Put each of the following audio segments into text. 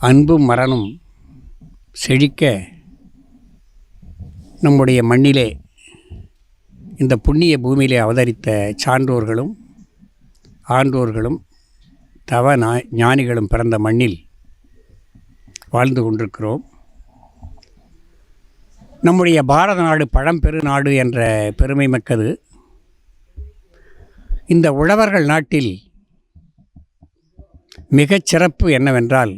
அன்பும் மரணும் செழிக்க நம்முடைய மண்ணிலே, இந்த புண்ணிய பூமியிலே அவதரித்த சான்றோர்களும் ஆன்றோர்களும் ஞானிகளும் பிறந்த மண்ணில் வாழ்ந்து கொண்டிருக்கிறோம். நம்முடைய பாரத நாடு பழம்பெரு நாடு என்ற பெருமை மிக்கது. இந்த உழவர்கள் நாட்டில் மிகச் சிறப்பு என்னவென்றால்,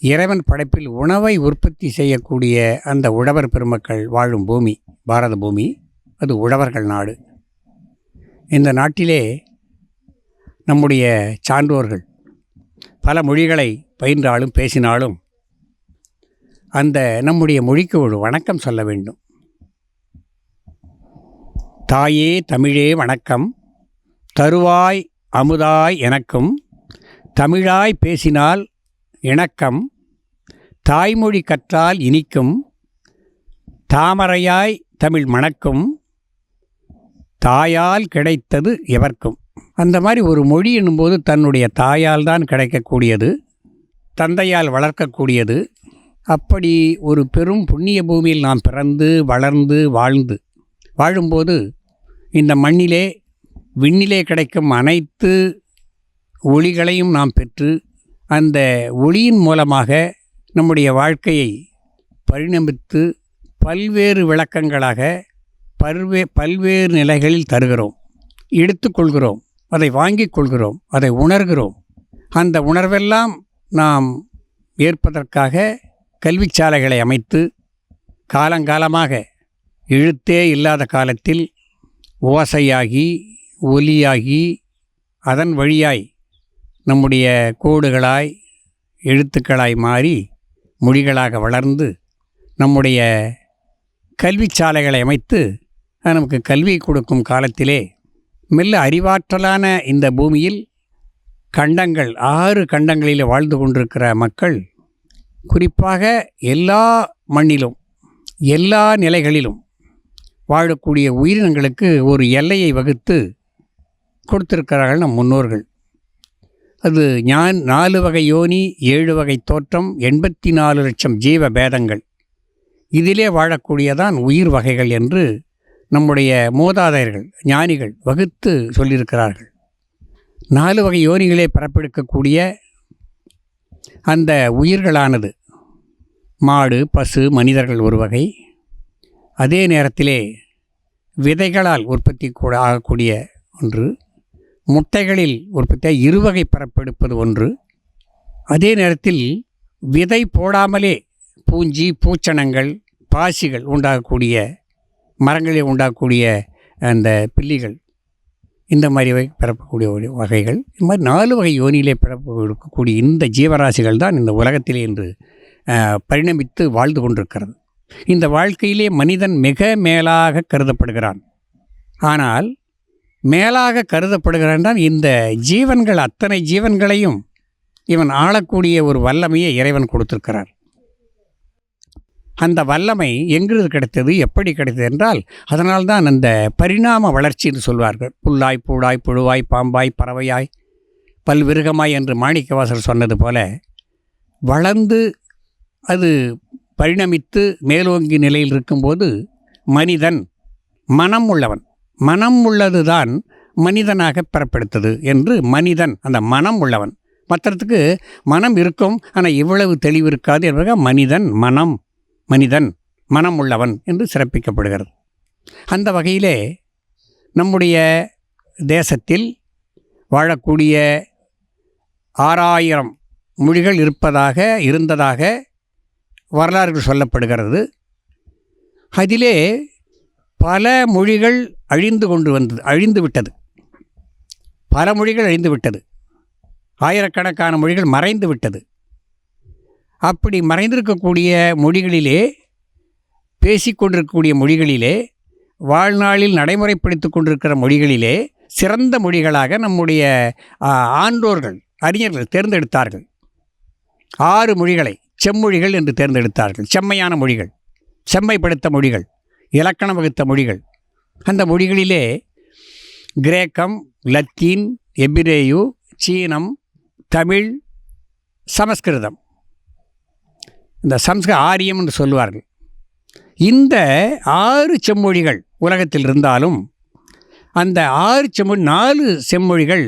இறைவன் படைப்பில் உணவை உற்பத்தி செய்யக்கூடிய அந்த உழவர் பெருமக்கள் வாழும் பூமி பாரத பூமி. அது உழவர்கள் நாடு. இந்த நாட்டிலே நம்முடைய சான்றோர்கள் பல மொழிகளை பயின்றாலும் பேசினாலும் அந்த நம்முடைய மொழிக்கு ஒரு வணக்கம் சொல்ல வேண்டும். தாயே தமிழே வணக்கம், தருவாய் அமுதாய் எனக்கும், தமிழாய் பேசினால் இணக்கம், தாய்மொழி கற்றால் இனிக்கும், தாமரையாய் தமிழ் மணக்கும், தாயால் கிடைத்தது எவர்க்கும். அந்த மாதிரி ஒரு மொழி என்னும்போது தன்னுடைய தாயால் தான் கிடைக்கக்கூடியது, தந்தையால் வளர்க்கக்கூடியது. அப்படி ஒரு பெரும் புண்ணிய பூமியில் நாம் பிறந்து வளர்ந்து வாழும்போது இந்த மண்ணிலே விண்ணிலே கிடைக்கும் அனைத்து ஒளிகளையும் நாம் பெற்று அந்த ஒளியின் மூலமாக நம்முடைய வாழ்க்கையை பரிணமித்து பல்வேறு விளக்கங்களாக பல்வேறு நிலைகளில் தருகிறோம், எடுத்துக்கொள்கிறோம், அதை வாங்கிக் கொள்கிறோம், அதை உணர்கிறோம். அந்த உணர்வெல்லாம் நாம் ஏற்பதற்காக கல்வி சாலைகளை அமைத்து காலங்காலமாக எழுத்தே இல்லாத காலத்தில் ஓசையாகி ஒலியாகி அதன் வழியாய் நம்முடைய கோடுகளாய் எழுத்துக்களாய் மாறி மொழிகளாக வளர்ந்து நம்முடைய கல்வி சாலைகளை அமைத்து நமக்கு கல்வி கொடுக்கும் காலத்திலே மெல்ல அறிவாற்றலான இந்த பூமியில் கண்டங்கள் 6 கண்டங்களில் வாழ்ந்து கொண்டிருக்கிற மக்கள், குறிப்பாக எல்லா மண்ணிலும் எல்லா நிலைகளிலும் வாழக்கூடிய உயிரினங்களுக்கு ஒரு எல்லையை வகுத்து கொடுத்திருக்கிறார்கள் நம் முன்னோர்கள். அது 4 வகை யோனி, 7 வகை தோற்றம், 84 லட்சம் ஜீவ பேதங்கள், இதிலே வாழக்கூடியதான் உயிர் வகைகள் என்று நம்முடைய மூதாதையர்கள் ஞானிகள் வகுத்து சொல்லியிருக்கிறார்கள். 4 வகை யோனிகளே பிறப்பெடுக்கக்கூடிய அந்த உயிர்களானது மாடு, பசு, மனிதர்கள் ஒரு வகை. அதே நேரத்திலே விதைகளால் உற்பத்தி ஆகக்கூடிய ஒன்று, முட்டைகளில் உற்பத்தியாக 2 வகை பிறப்பெடுப்பது ஒன்று. அதே நேரத்தில் விதை போடாமலே பூஞ்சி, பூச்சணங்கள், பாசிகள் உண்டாகக்கூடிய, மரங்களில் உண்டாகக்கூடிய அந்த பில்லிகள், இந்த மாதிரி பிறப்பக்கூடிய வகைகள். இந்த மாதிரி 4 வகை யோனியிலே பிறக்கக்கூடிய இந்த ஜீவராசிகள் தான் இந்த உலகத்திலே இன்று பரிணமித்து வாழ்ந்து கொண்டிருக்கிறது. இந்த வாழ்க்கையிலே மனிதன் மிக மேலாக கருதப்படுகிறான். ஆனால் மேலாக கருதப்படுகிறான் தான் இந்த ஜீவன்கள், அத்தனை ஜீவன்களையும் இவன் ஆளக்கூடிய ஒரு வல்லமையை இறைவன் கொடுத்திருக்கிறார். அந்த வல்லமை எங்கிருந்து கிடைத்தது, எப்படி கிடைத்தது என்றால், அதனால்தான் அந்த பரிணாம வளர்ச்சி என்று சொல்வார்கள். புல்லாய் பூடாய் புழுவாய் பாம்பாய் பறவையாய் பல்விருகமாய் என்று மாணிக்கவாசகர் சொன்னது போல வளர்ந்து அது பரிணமித்து மேலோங்கி நிலையில் இருக்கும்போது மனிதன் மனம் உள்ளவன், மனம் உள்ளது தான் மனிதனாக பிறப்பெடுத்தது என்று மனிதன் அந்த மனம் உள்ளவன். மற்றத்துக்கு மனம் இருக்கும், ஆனால் இவ்வளவு தெளிவு இருக்காது என்பதாக மனிதன் மனம் உள்ளவன் என்று சிறப்பிக்கப்படுகிறது. அந்த வகையிலே நம்முடைய தேசத்தில் வாழக்கூடிய 6000 மொழிகள் இருந்ததாக வரலாறுகள் சொல்லப்படுகிறது. அதிலே பல மொழிகள் அழிந்து விட்டது. பல மொழிகள் அழிந்து விட்டது. ஆயிரக்கணக்கான மொழிகள் மறைந்து விட்டது. அப்படி மறைந்திருக்கக்கூடிய மொழிகளிலே, பேசிக்கொண்டிருக்கக்கூடிய மொழிகளிலே, வாழ்நாளில் நடைமுறைப்படுத்தி கொண்டிருக்கிற மொழிகளிலே சிறந்த மொழிகளாக நம்முடைய ஆன்றோர்கள், அறிஞர்கள் தேர்ந்தெடுத்தார்கள். 6 மொழிகளை செம்மொழிகள் என்று தேர்ந்தெடுத்தார்கள். செம்மையான மொழிகள், செம்மைப்படுத்த மொழிகள், இலக்கணம் வகுத்த மொழிகள். அந்த மொழிகளிலே கிரேக்கம், லத்தீன், எபிரேயு, சீனம், தமிழ், சமஸ்கிருதம், இந்த ஆரியம் என்று சொல்லுவார்கள். இந்த 6 செம்மொழிகள் உலகத்தில் இருந்தாலும் அந்த 4 செம்மொழிகள்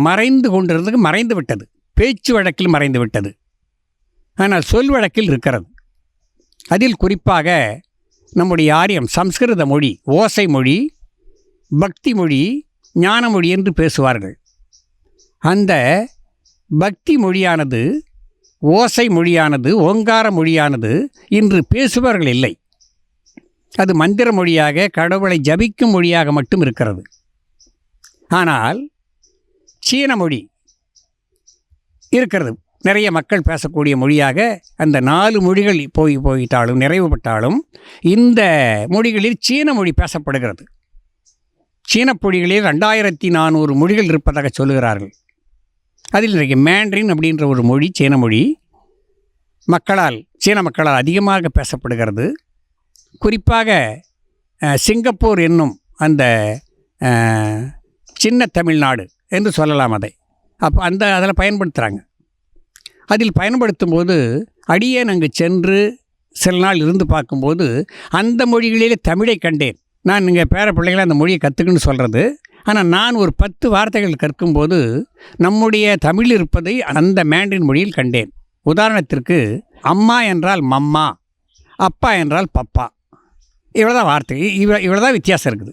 மறைந்து கொண்டிருந்தது, மறைந்து விட்டது. பேச்சு வழக்கில் மறைந்து விட்டது. ஆனால் சொல் வழக்கில் இருக்கிறது. அதில் குறிப்பாக நம்முடைய ஆரியம் சம்ஸ்கிருத மொழி, ஓசை மொழி, பக்தி மொழி, ஞான மொழி என்று பேசுவார்கள். அந்த பக்தி மொழியானது, ஓசை மொழியானது, ஓங்கார மொழியானது இன்று பேசுபவர்கள் இல்லை. அது மந்திர மொழியாக, கடவுளை ஜபிக்கும் மொழியாக மட்டும் இருக்கிறது. ஆனால் சீன மொழி இருக்கிறது, நிறைய மக்கள் பேசக்கூடிய மொழியாக. அந்த 4 மொழிகள் போயிட்டாலும் நிறைவுபட்டாலும் இந்த மொழிகளில் சீன மொழி பேசப்படுகிறது. சீன மொழிகளில் 2400 மொழிகள் இருப்பதாக சொல்லுகிறார்கள். அதில் இன்றைக்கு மேண்ட்ரின் அப்படின்ற ஒரு மொழி, சீன மொழி சீன மக்களால் அதிகமாக பேசப்படுகிறது. குறிப்பாக சிங்கப்பூர் என்னும் அந்த சின்ன தமிழ்நாடு என்று சொல்லலாம் அதை. அப்போ அதில் பயன்படுத்துகிறாங்க. அதில் பயன்படுத்தும் போது அடியேன் அங்கு சென்று சில நாள் இருந்து பார்க்கும்போது அந்த மொழிகளிலே தமிழை கண்டேன். நான் இங்கே பேர பிள்ளைகளை அந்த மொழியை கற்றுக்குன்னு சொல்கிறது. ஆனால் நான் ஒரு 10 வார்த்தைகள் கற்கும்போது நம்முடைய தமிழ் இருப்பதை அந்த மேண்ட்ரின் மொழியில் கண்டேன். உதாரணத்திற்கு அம்மா என்றால் மம்மா, அப்பா என்றால் பப்பா, இவ்வளோதான் வார்த்தை, இவ்வளோதான் வித்தியாசம் இருக்குது.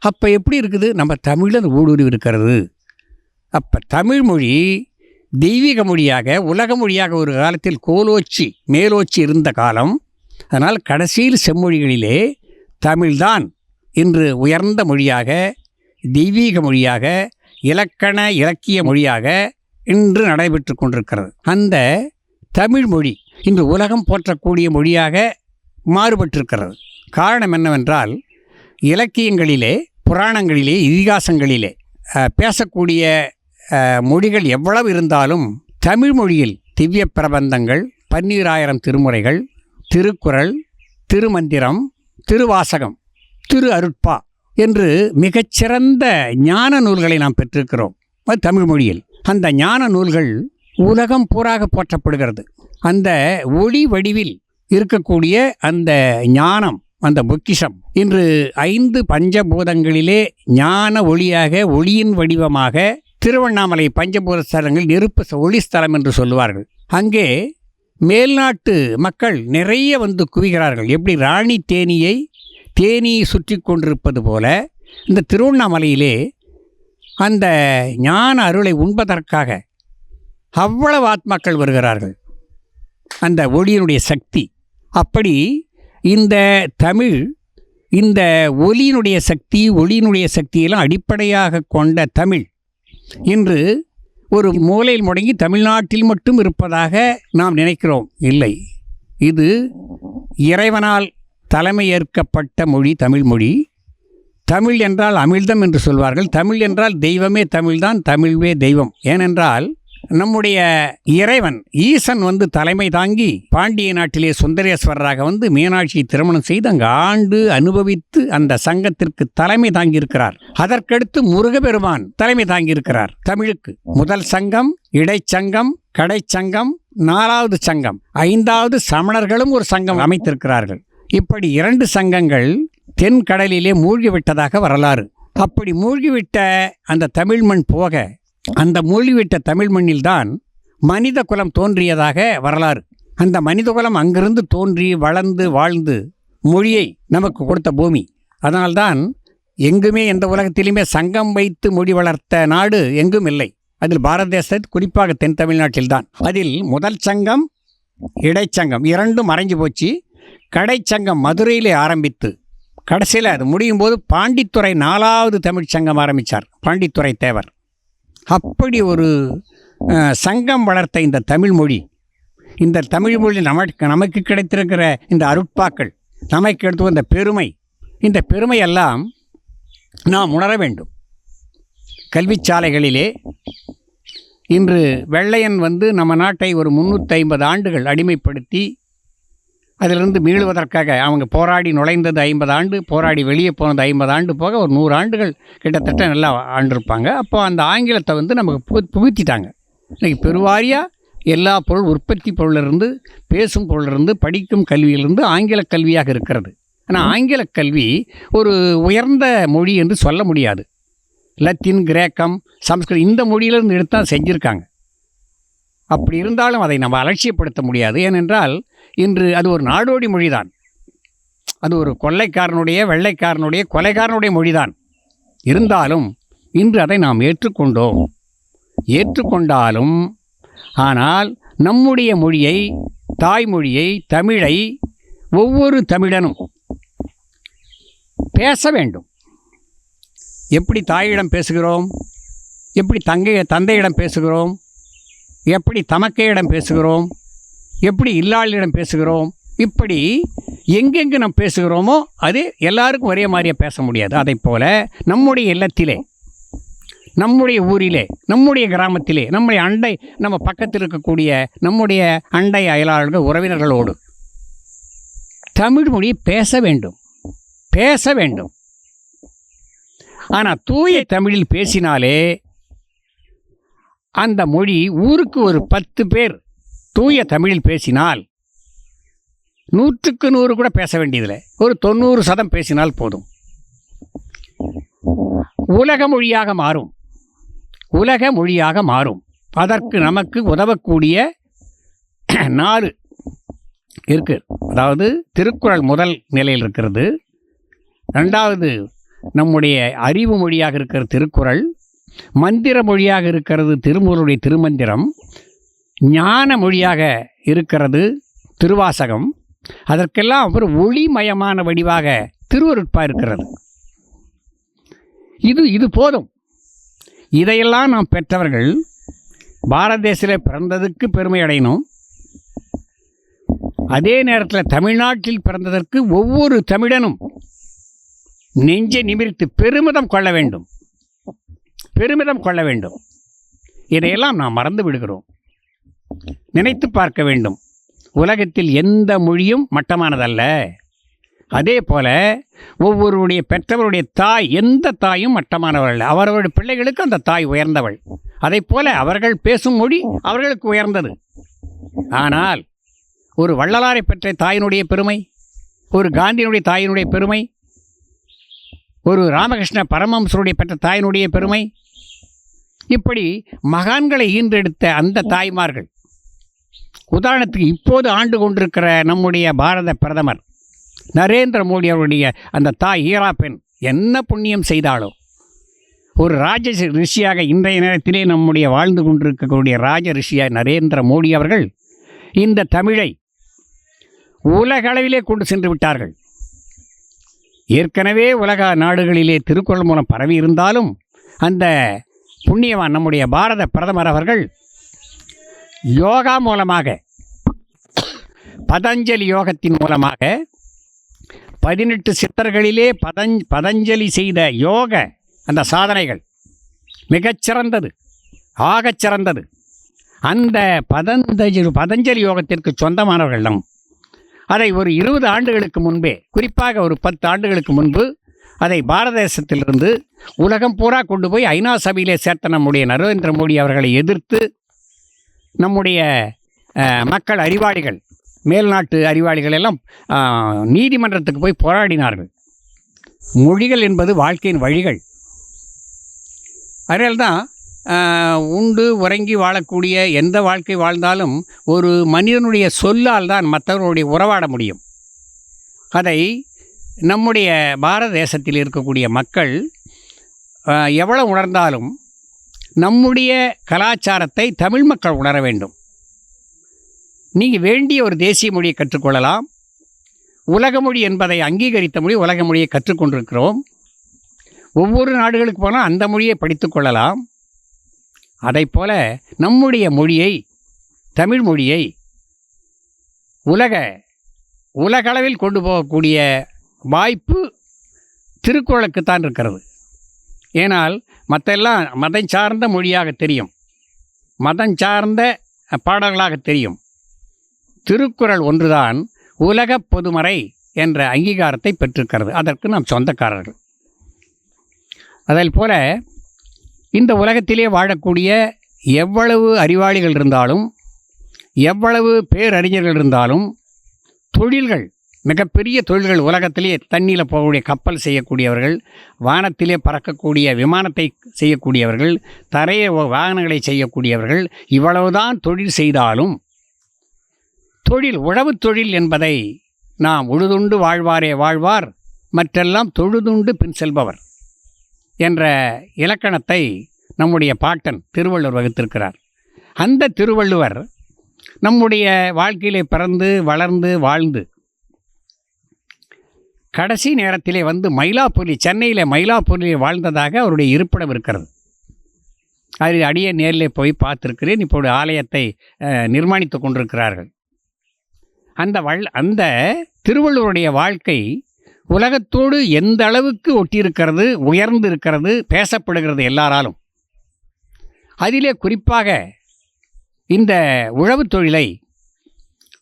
அப்போ எப்படி இருக்குது? நம்ம தமிழில் அந்த ஊடுருவி இருக்கிறது. அப்போ தமிழ் மொழி தெய்வீக மொழியாக, உலக மொழியாக ஒரு காலத்தில் மேலோச்சி இருந்த காலம். அதனால் கடைசியில் செம்மொழிகளிலே தமிழ்தான் இன்று உயர்ந்த மொழியாக, தெய்வீக மொழியாக, இலக்கிய மொழியாக இன்று நடைபெற்று கொண்டிருக்கிறது. அந்த தமிழ் மொழி இன்று உலகம் போற்றக்கூடிய மொழியாக மாறுபட்டிருக்கிறது. காரணம் என்னவென்றால், இலக்கியங்களிலே, புராணங்களிலே, இதிகாசங்களிலே பேசக்கூடிய மொழிகள் எவ்வளவு இருந்தாலும் தமிழ் மொழியில் திவ்ய பிரபந்தங்கள், 12000 திருமுறைகள், திருக்குறள், திருமந்திரம், திருவாசகம், திரு அருட்பா என்று மிகச்சிறந்த ஞான நூல்களை நாம் பெற்றிருக்கிறோம் அது தமிழ் மொழியில். அந்த ஞான நூல்கள் உலகம் பூராக போற்றப்படுகிறது. அந்த ஒளி வடிவில் இருக்கக்கூடிய அந்த ஞானம், அந்த பொக்கிஷம் இன்று 5 பஞ்சபூதங்களிலே ஞான ஒளியாக, ஒளியின் வடிவமாக திருவண்ணாமலை பஞ்சபூத ஸ்தலங்கள் நெருப்பு ஒளிஸ்தலம் என்று சொல்லுவார்கள். அங்கே மேல்நாட்டு மக்கள் நிறைய வந்து குவிகிறார்கள். எப்படி ராணி தேனியை சுற்றி கொண்டிருப்பது போல இந்த திருவண்ணாமலையிலே அந்த ஞான அருளை உண்பதற்காக அவ்வளவு ஆத்மாக்கள் வருகிறார்கள். அந்த ஒளியினுடைய சக்தி. அப்படி இந்த தமிழ், இந்த ஒளியினுடைய சக்தி, ஒளியினுடைய சக்தியெல்லாம் அடிப்படையாக கொண்ட தமிழ் இன்று ஒரு மூலையில் முடங்கி தமிழ்நாட்டில் மட்டும் இருப்பதாக நாம் நினைக்கிறோம். இல்லை, இது இறைவனால் தலைமையேற்கப்பட்ட மொழி தமிழ் மொழி. தமிழ் என்றால் அமிழ்தம் என்று சொல்வார்கள். தமிழ் என்றால் தெய்வமே தமிழ்தான், தமிழ்வே தெய்வம். ஏனென்றால் நம்முடைய இறைவன் ஈசன் வந்து தலைமை தாங்கி பாண்டிய நாட்டிலே சுந்தரேஸ்வரராக வந்து மீனாட்சியை திருமணம் செய்து அங்கு ஆண்டு அனுபவித்து அந்த சங்கத்திற்கு தலைமை தாங்கியிருக்கிறார். அதற்கடுத்து முருகப்பெருமான் தலைமை தாங்கியிருக்கிறார் தமிழுக்கு. முதல் சங்கம், இடைச்சங்கம், கடைச்சங்கம், 4வது சங்கம், 5வது சமணர்களும் ஒரு சங்கம் அமைத்திருக்கிறார்கள். இப்படி 2 சங்கங்கள் தென்கடலிலே மூழ்கிவிட்டதாக வரலாறு. அப்படி மூழ்கிவிட்ட அந்த தமிழ் மண் போக, அந்த மூழ்கிவிட்ட தமிழ் மண்ணில்தான் மனித குலம் தோன்றியதாக வரலாறு. அந்த மனித குலம் அங்கிருந்து தோன்றி வளர்ந்து வாழ்ந்து மொழியை நமக்கு கொடுத்த பூமி. அதனால்தான் எங்குமே எந்த உலகத்திலுமே சங்கம் வைத்து மொழி வளர்த்த நாடு எங்கும் இல்லை. அதில் பாரத தேசத்தில் குறிப்பாக தென் தமிழ்நாட்டில்தான். அதில் முதல் சங்கம், இடைச்சங்கம் 2ம் மறைஞ்சு போச்சு. கடைச்சங்கம் மதுரையிலே ஆரம்பித்து கடைசியில் அது முடியும் போது பாண்டித்துறை 4வது தமிழ்ச்சங்கம் ஆரம்பித்தார் பாண்டித்துறை தேவர். அப்படி ஒரு சங்கம் வளர்த்த இந்த தமிழ் மொழி, இந்த தமிழ் மொழி நமக்கு கிடைத்திருக்கிற இந்த அருட்பாக்கள், நமக்கு எடுத்து வந்த பெருமை, இந்த பெருமையெல்லாம் நாம் உணர வேண்டும். கல்விச்சாலைகளிலே இன்று வெள்ளையன் வந்து நம்ம நாட்டை ஒரு 350 ஆண்டுகள் அடிமைப்படுத்தி அதிலிருந்து மீளுவதற்காக அவங்க போராடி நுழைந்தது 50 ஆண்டு, போராடி வெளியே போனது 50 ஆண்டு போக ஒரு 100 ஆண்டுகள் கிட்டத்தட்ட நல்லா ஆண்டிருப்பாங்க. அப்போ அந்த ஆங்கிலத்தை வந்து நமக்கு புகுத்திட்டாங்க. இன்றைக்கி பெருவாரியாக எல்லா பொருள் உற்பத்தி பொருளிலிருந்து, பேசும் பொருளிலிருந்து, படிக்கும் கல்வியிலிருந்து ஆங்கில கல்வியாக இருக்கிறது. ஆனால் ஆங்கில கல்வி ஒரு உயர்ந்த மொழி என்று சொல்ல முடியாது. லத்தீன், கிரேக்கம், சமஸ்கிருதம் இந்த மொழியிலிருந்து எடுத்து தான் செஞ்சுருக்காங்க. அப்படி இருந்தாலும் அதை நம்ம அலட்சியப்படுத்த முடியாது. ஏனென்றால் இன்று அது ஒரு நாடோடி மொழிதான். அது ஒரு கொள்ளைக்காரனுடைய, வெள்ளைக்காரனுடைய, கொலைக்காரனுடைய மொழிதான். இருந்தாலும் இன்று அதை நாம் ஏற்றுக்கொண்டாலும் ஆனால் நம்முடைய மொழியை, தாய்மொழியை, தமிழை ஒவ்வொரு தமிழனும் பேச வேண்டும். எப்படி தாயிடம் பேசுகிறோம், எப்படி தந்தையிடம் பேசுகிறோம், எப்படி தமக்கையிடம் பேசுகிறோம், எப்படி இல்லாளிடம் பேசுகிறோம், இப்படி எங்கெங்கு நாம் பேசுகிறோமோ அது எல்லாருக்கும் ஒரே மாதிரியாக பேச முடியாது. அதை போல நம்முடைய இல்லத்திலே, நம்முடைய ஊரிலே, நம்முடைய கிராமத்திலே, நம்ம பக்கத்தில் இருக்கக்கூடிய நம்முடைய அண்டை அயலாளர்கள், உறவினர்களோடு தமிழ் மொழி பேச வேண்டும். ஆனால் தூய தமிழில் பேசினாலே அந்த மொழி ஊருக்கு ஒரு 10 பேர் தூய தமிழில் பேசினால் 100க்கு 100 கூட பேச வேண்டியதில்லை, ஒரு 90% பேசினால் போதும். உலக மொழியாக மாறும். அதற்கு நமக்கு உதவக்கூடிய 4 இருக்கு. அதாவது திருக்குறள் முதல் நிலையில் இருக்கிறது. 2வது நம்முடைய அறிவு மொழியாக இருக்கிற திருக்குறள், மந்திர மொழியாக இருக்கிறது திருமூலருடைய திருமந்திரம், ஞான மொழியாக இருக்கிறது திருவாசகம், அதற்கெல்லாம் ஒரு ஒளிமயமான வடிவாக திருவருட்பா இருக்கிறது. இது போதும். இதையெல்லாம் நாம் பெற்றவர்கள் பாரத தேசத்தில் பிறந்ததுக்கு பெருமை அடையணும். அதே நேரத்தில் தமிழ்நாட்டில் பிறந்ததற்கு ஒவ்வொரு தமிழனும் நெஞ்சை நிமிர்த்து பெருமிதம் கொள்ள வேண்டும். இதையெல்லாம் நாம் மறந்து விடுகிறோம். நினைத்து பார்க்க வேண்டும். உலகத்தில் எந்த மொழியும் மட்டமானதல்ல. அதே போல ஒவ்வொருடைய பெற்றவருடைய தாய், எந்த தாயும் மட்டமானவர்கள். அவர்களுடைய பிள்ளைகளுக்கு அந்த தாய் உயர்ந்தவள். அதை போல அவர்கள் பேசும் மொழி அவர்களுக்கு உயர்ந்தது. ஆனால் ஒரு வள்ளலாரை பெற்ற தாயினுடைய பெருமை, ஒரு காந்தியினுடைய தாயினுடைய பெருமை, ஒரு ராமகிருஷ்ண பரமஹம்சருடைய பெற்ற தாயினுடைய பெருமை, இப்படி மகான்களை ஈன்றெடுத்த அந்த தாய்மார்கள். உதாரணத்துக்கு இப்போது ஆண்டு கொண்டிருக்கிற நம்முடைய பாரத பிரதமர் நரேந்திர மோடி அவருடைய அந்த தாய் ஈரா பெண் என்ன புண்ணியம் செய்தாலோ, ஒரு ராஜ ரிஷியாக இன்றைய நேரத்திலே நம்முடைய வாழ்ந்து கொண்டிருக்கக்கூடிய ராஜ ரிஷியாக நரேந்திர மோடி அவர்கள் இந்த தமிழை உலகளவிலே கொண்டு சென்று விட்டார்கள். ஏற்கனவே உலக நாடுகளிலே திருக்குறள் மூலம் பரவி இருந்தாலும் அந்த புண்ணியவான் நம்முடைய பாரத பிரதமர் அவர்கள் யோகா மூலமாக, பதஞ்சலி யோகத்தின் மூலமாக 18 சித்தர்களிலே பதஞ்சலி செய்த யோக அந்த சாதனைகள் மிகச்சிறந்தது, ஆகச்சிறந்தது. அந்த பதஞ்சலி யோகத்திற்கு சொந்தமானவர்கள் நம் அதை ஒரு 20 ஆண்டுகளுக்கு முன்பே, குறிப்பாக ஒரு 10 ஆண்டுகளுக்கு முன்பு அதை பாரத தேசத்திலிருந்து உலகம் பூரா கொண்டு போய் ஐநா சபையிலே சேர்த்த நம்முடைய நரேந்திர மோடி அவர்களை எதிர்த்து நம்முடைய மக்கள் அறிவாளிகள், மேல்நாட்டு அறிவாளிகள் எல்லாம் நீதிமன்றத்துக்கு போய் போராடினார்கள். மொழிகள் என்பது வாழ்க்கையின் வழிகள். அதனால்தான் உண்டு உறங்கி வாழக்கூடிய எந்த வாழ்க்கை வாழ்ந்தாலும் ஒரு மனிதனுடைய சொல்லால் தான் மற்றவர்களுடைய உறவாட முடியும். அதை நம்முடைய பாரத தேசத்தில் இருக்கக்கூடிய மக்கள் எவ்வளவு உணர்ந்தாலும் நம்முடைய கலாச்சாரத்தை தமிழ் மக்கள் உணர வேண்டும். நீங்கள் வேண்டிய ஒரு தேசிய மொழியை கற்றுக்கொள்ளலாம். உலக மொழி என்பதை அங்கீகரித்த மொழி உலக மொழியை கற்றுக்கொண்டிருக்கிறோம். ஒவ்வொரு நாடுகளுக்கு போனால் அந்த மொழியை படித்து கொள்ளலாம். அதை போல நம்முடைய மொழியை, தமிழ் மொழியை உலகளவில் கொண்டு போகக்கூடிய வாய்ப்பு திருக்குறளுக்குத்தான் இருக்கிறது. ஏனால் மற்றெல்லாம் மதம் சார்ந்த மொழியாக தெரியும், மதம் சார்ந்த பாடல்களாக தெரியும். திருக்குறள் ஒன்றுதான் உலக பொதுமறை என்ற அங்கீகாரத்தை பெற்றிருக்கிறது. அதற்கு நாம் சொந்தக்காரர்கள். அதில் போல இந்த உலகத்திலே வாழக்கூடிய எவ்வளவு அறிவாளிகள் இருந்தாலும் எவ்வளவு பேரறிஞர்கள் இருந்தாலும் தொழில்கள், மிகப்பெரிய தொழில்கள், உலகத்திலே தண்ணியில் போகக்கூடிய கப்பல் செய்யக்கூடியவர்கள், வானத்திலே பறக்கக்கூடிய விமானத்தை செய்யக்கூடியவர்கள், தரைய வாகனங்களை செய்யக்கூடியவர்கள், இவ்வளவுதான் தொழில் செய்தாலும் உழவு தொழில் என்பதை நாம் உழுதுண்டு வாழ்வாரே வாழ்வார், மற்றெல்லாம் தொழுதுண்டு பின் செல்பவர் என்ற இலக்கணத்தை நம்முடைய பாட்டன் திருவள்ளுவர் வகுத்திருக்கிறார். அந்த திருவள்ளுவர் நம்முடைய வாழ்க்கையிலே பிறந்து வளர்ந்து வாழ்ந்து கடைசி நேரத்திலே வந்து மயிலாப்பூரி, சென்னையில் மயிலாப்பூரில் வாழ்ந்ததாக அவருடைய இருப்பிடம் இருக்கிறது. அதில் அடியே நேரில் போய் பார்த்துருக்கிறேன். இப்போது ஆலயத்தை நிர்மாணித்து கொண்டிருக்கிறார்கள். அந்த திருவள்ளுவருடைய வாழ்க்கை உலகத்தோடு எந்த அளவுக்கு ஒட்டியிருக்கிறது, உயர்ந்து இருக்கிறது, பேசப்படுகிறது எல்லாராலும். அதிலே குறிப்பாக இந்த உழவு தொழிலை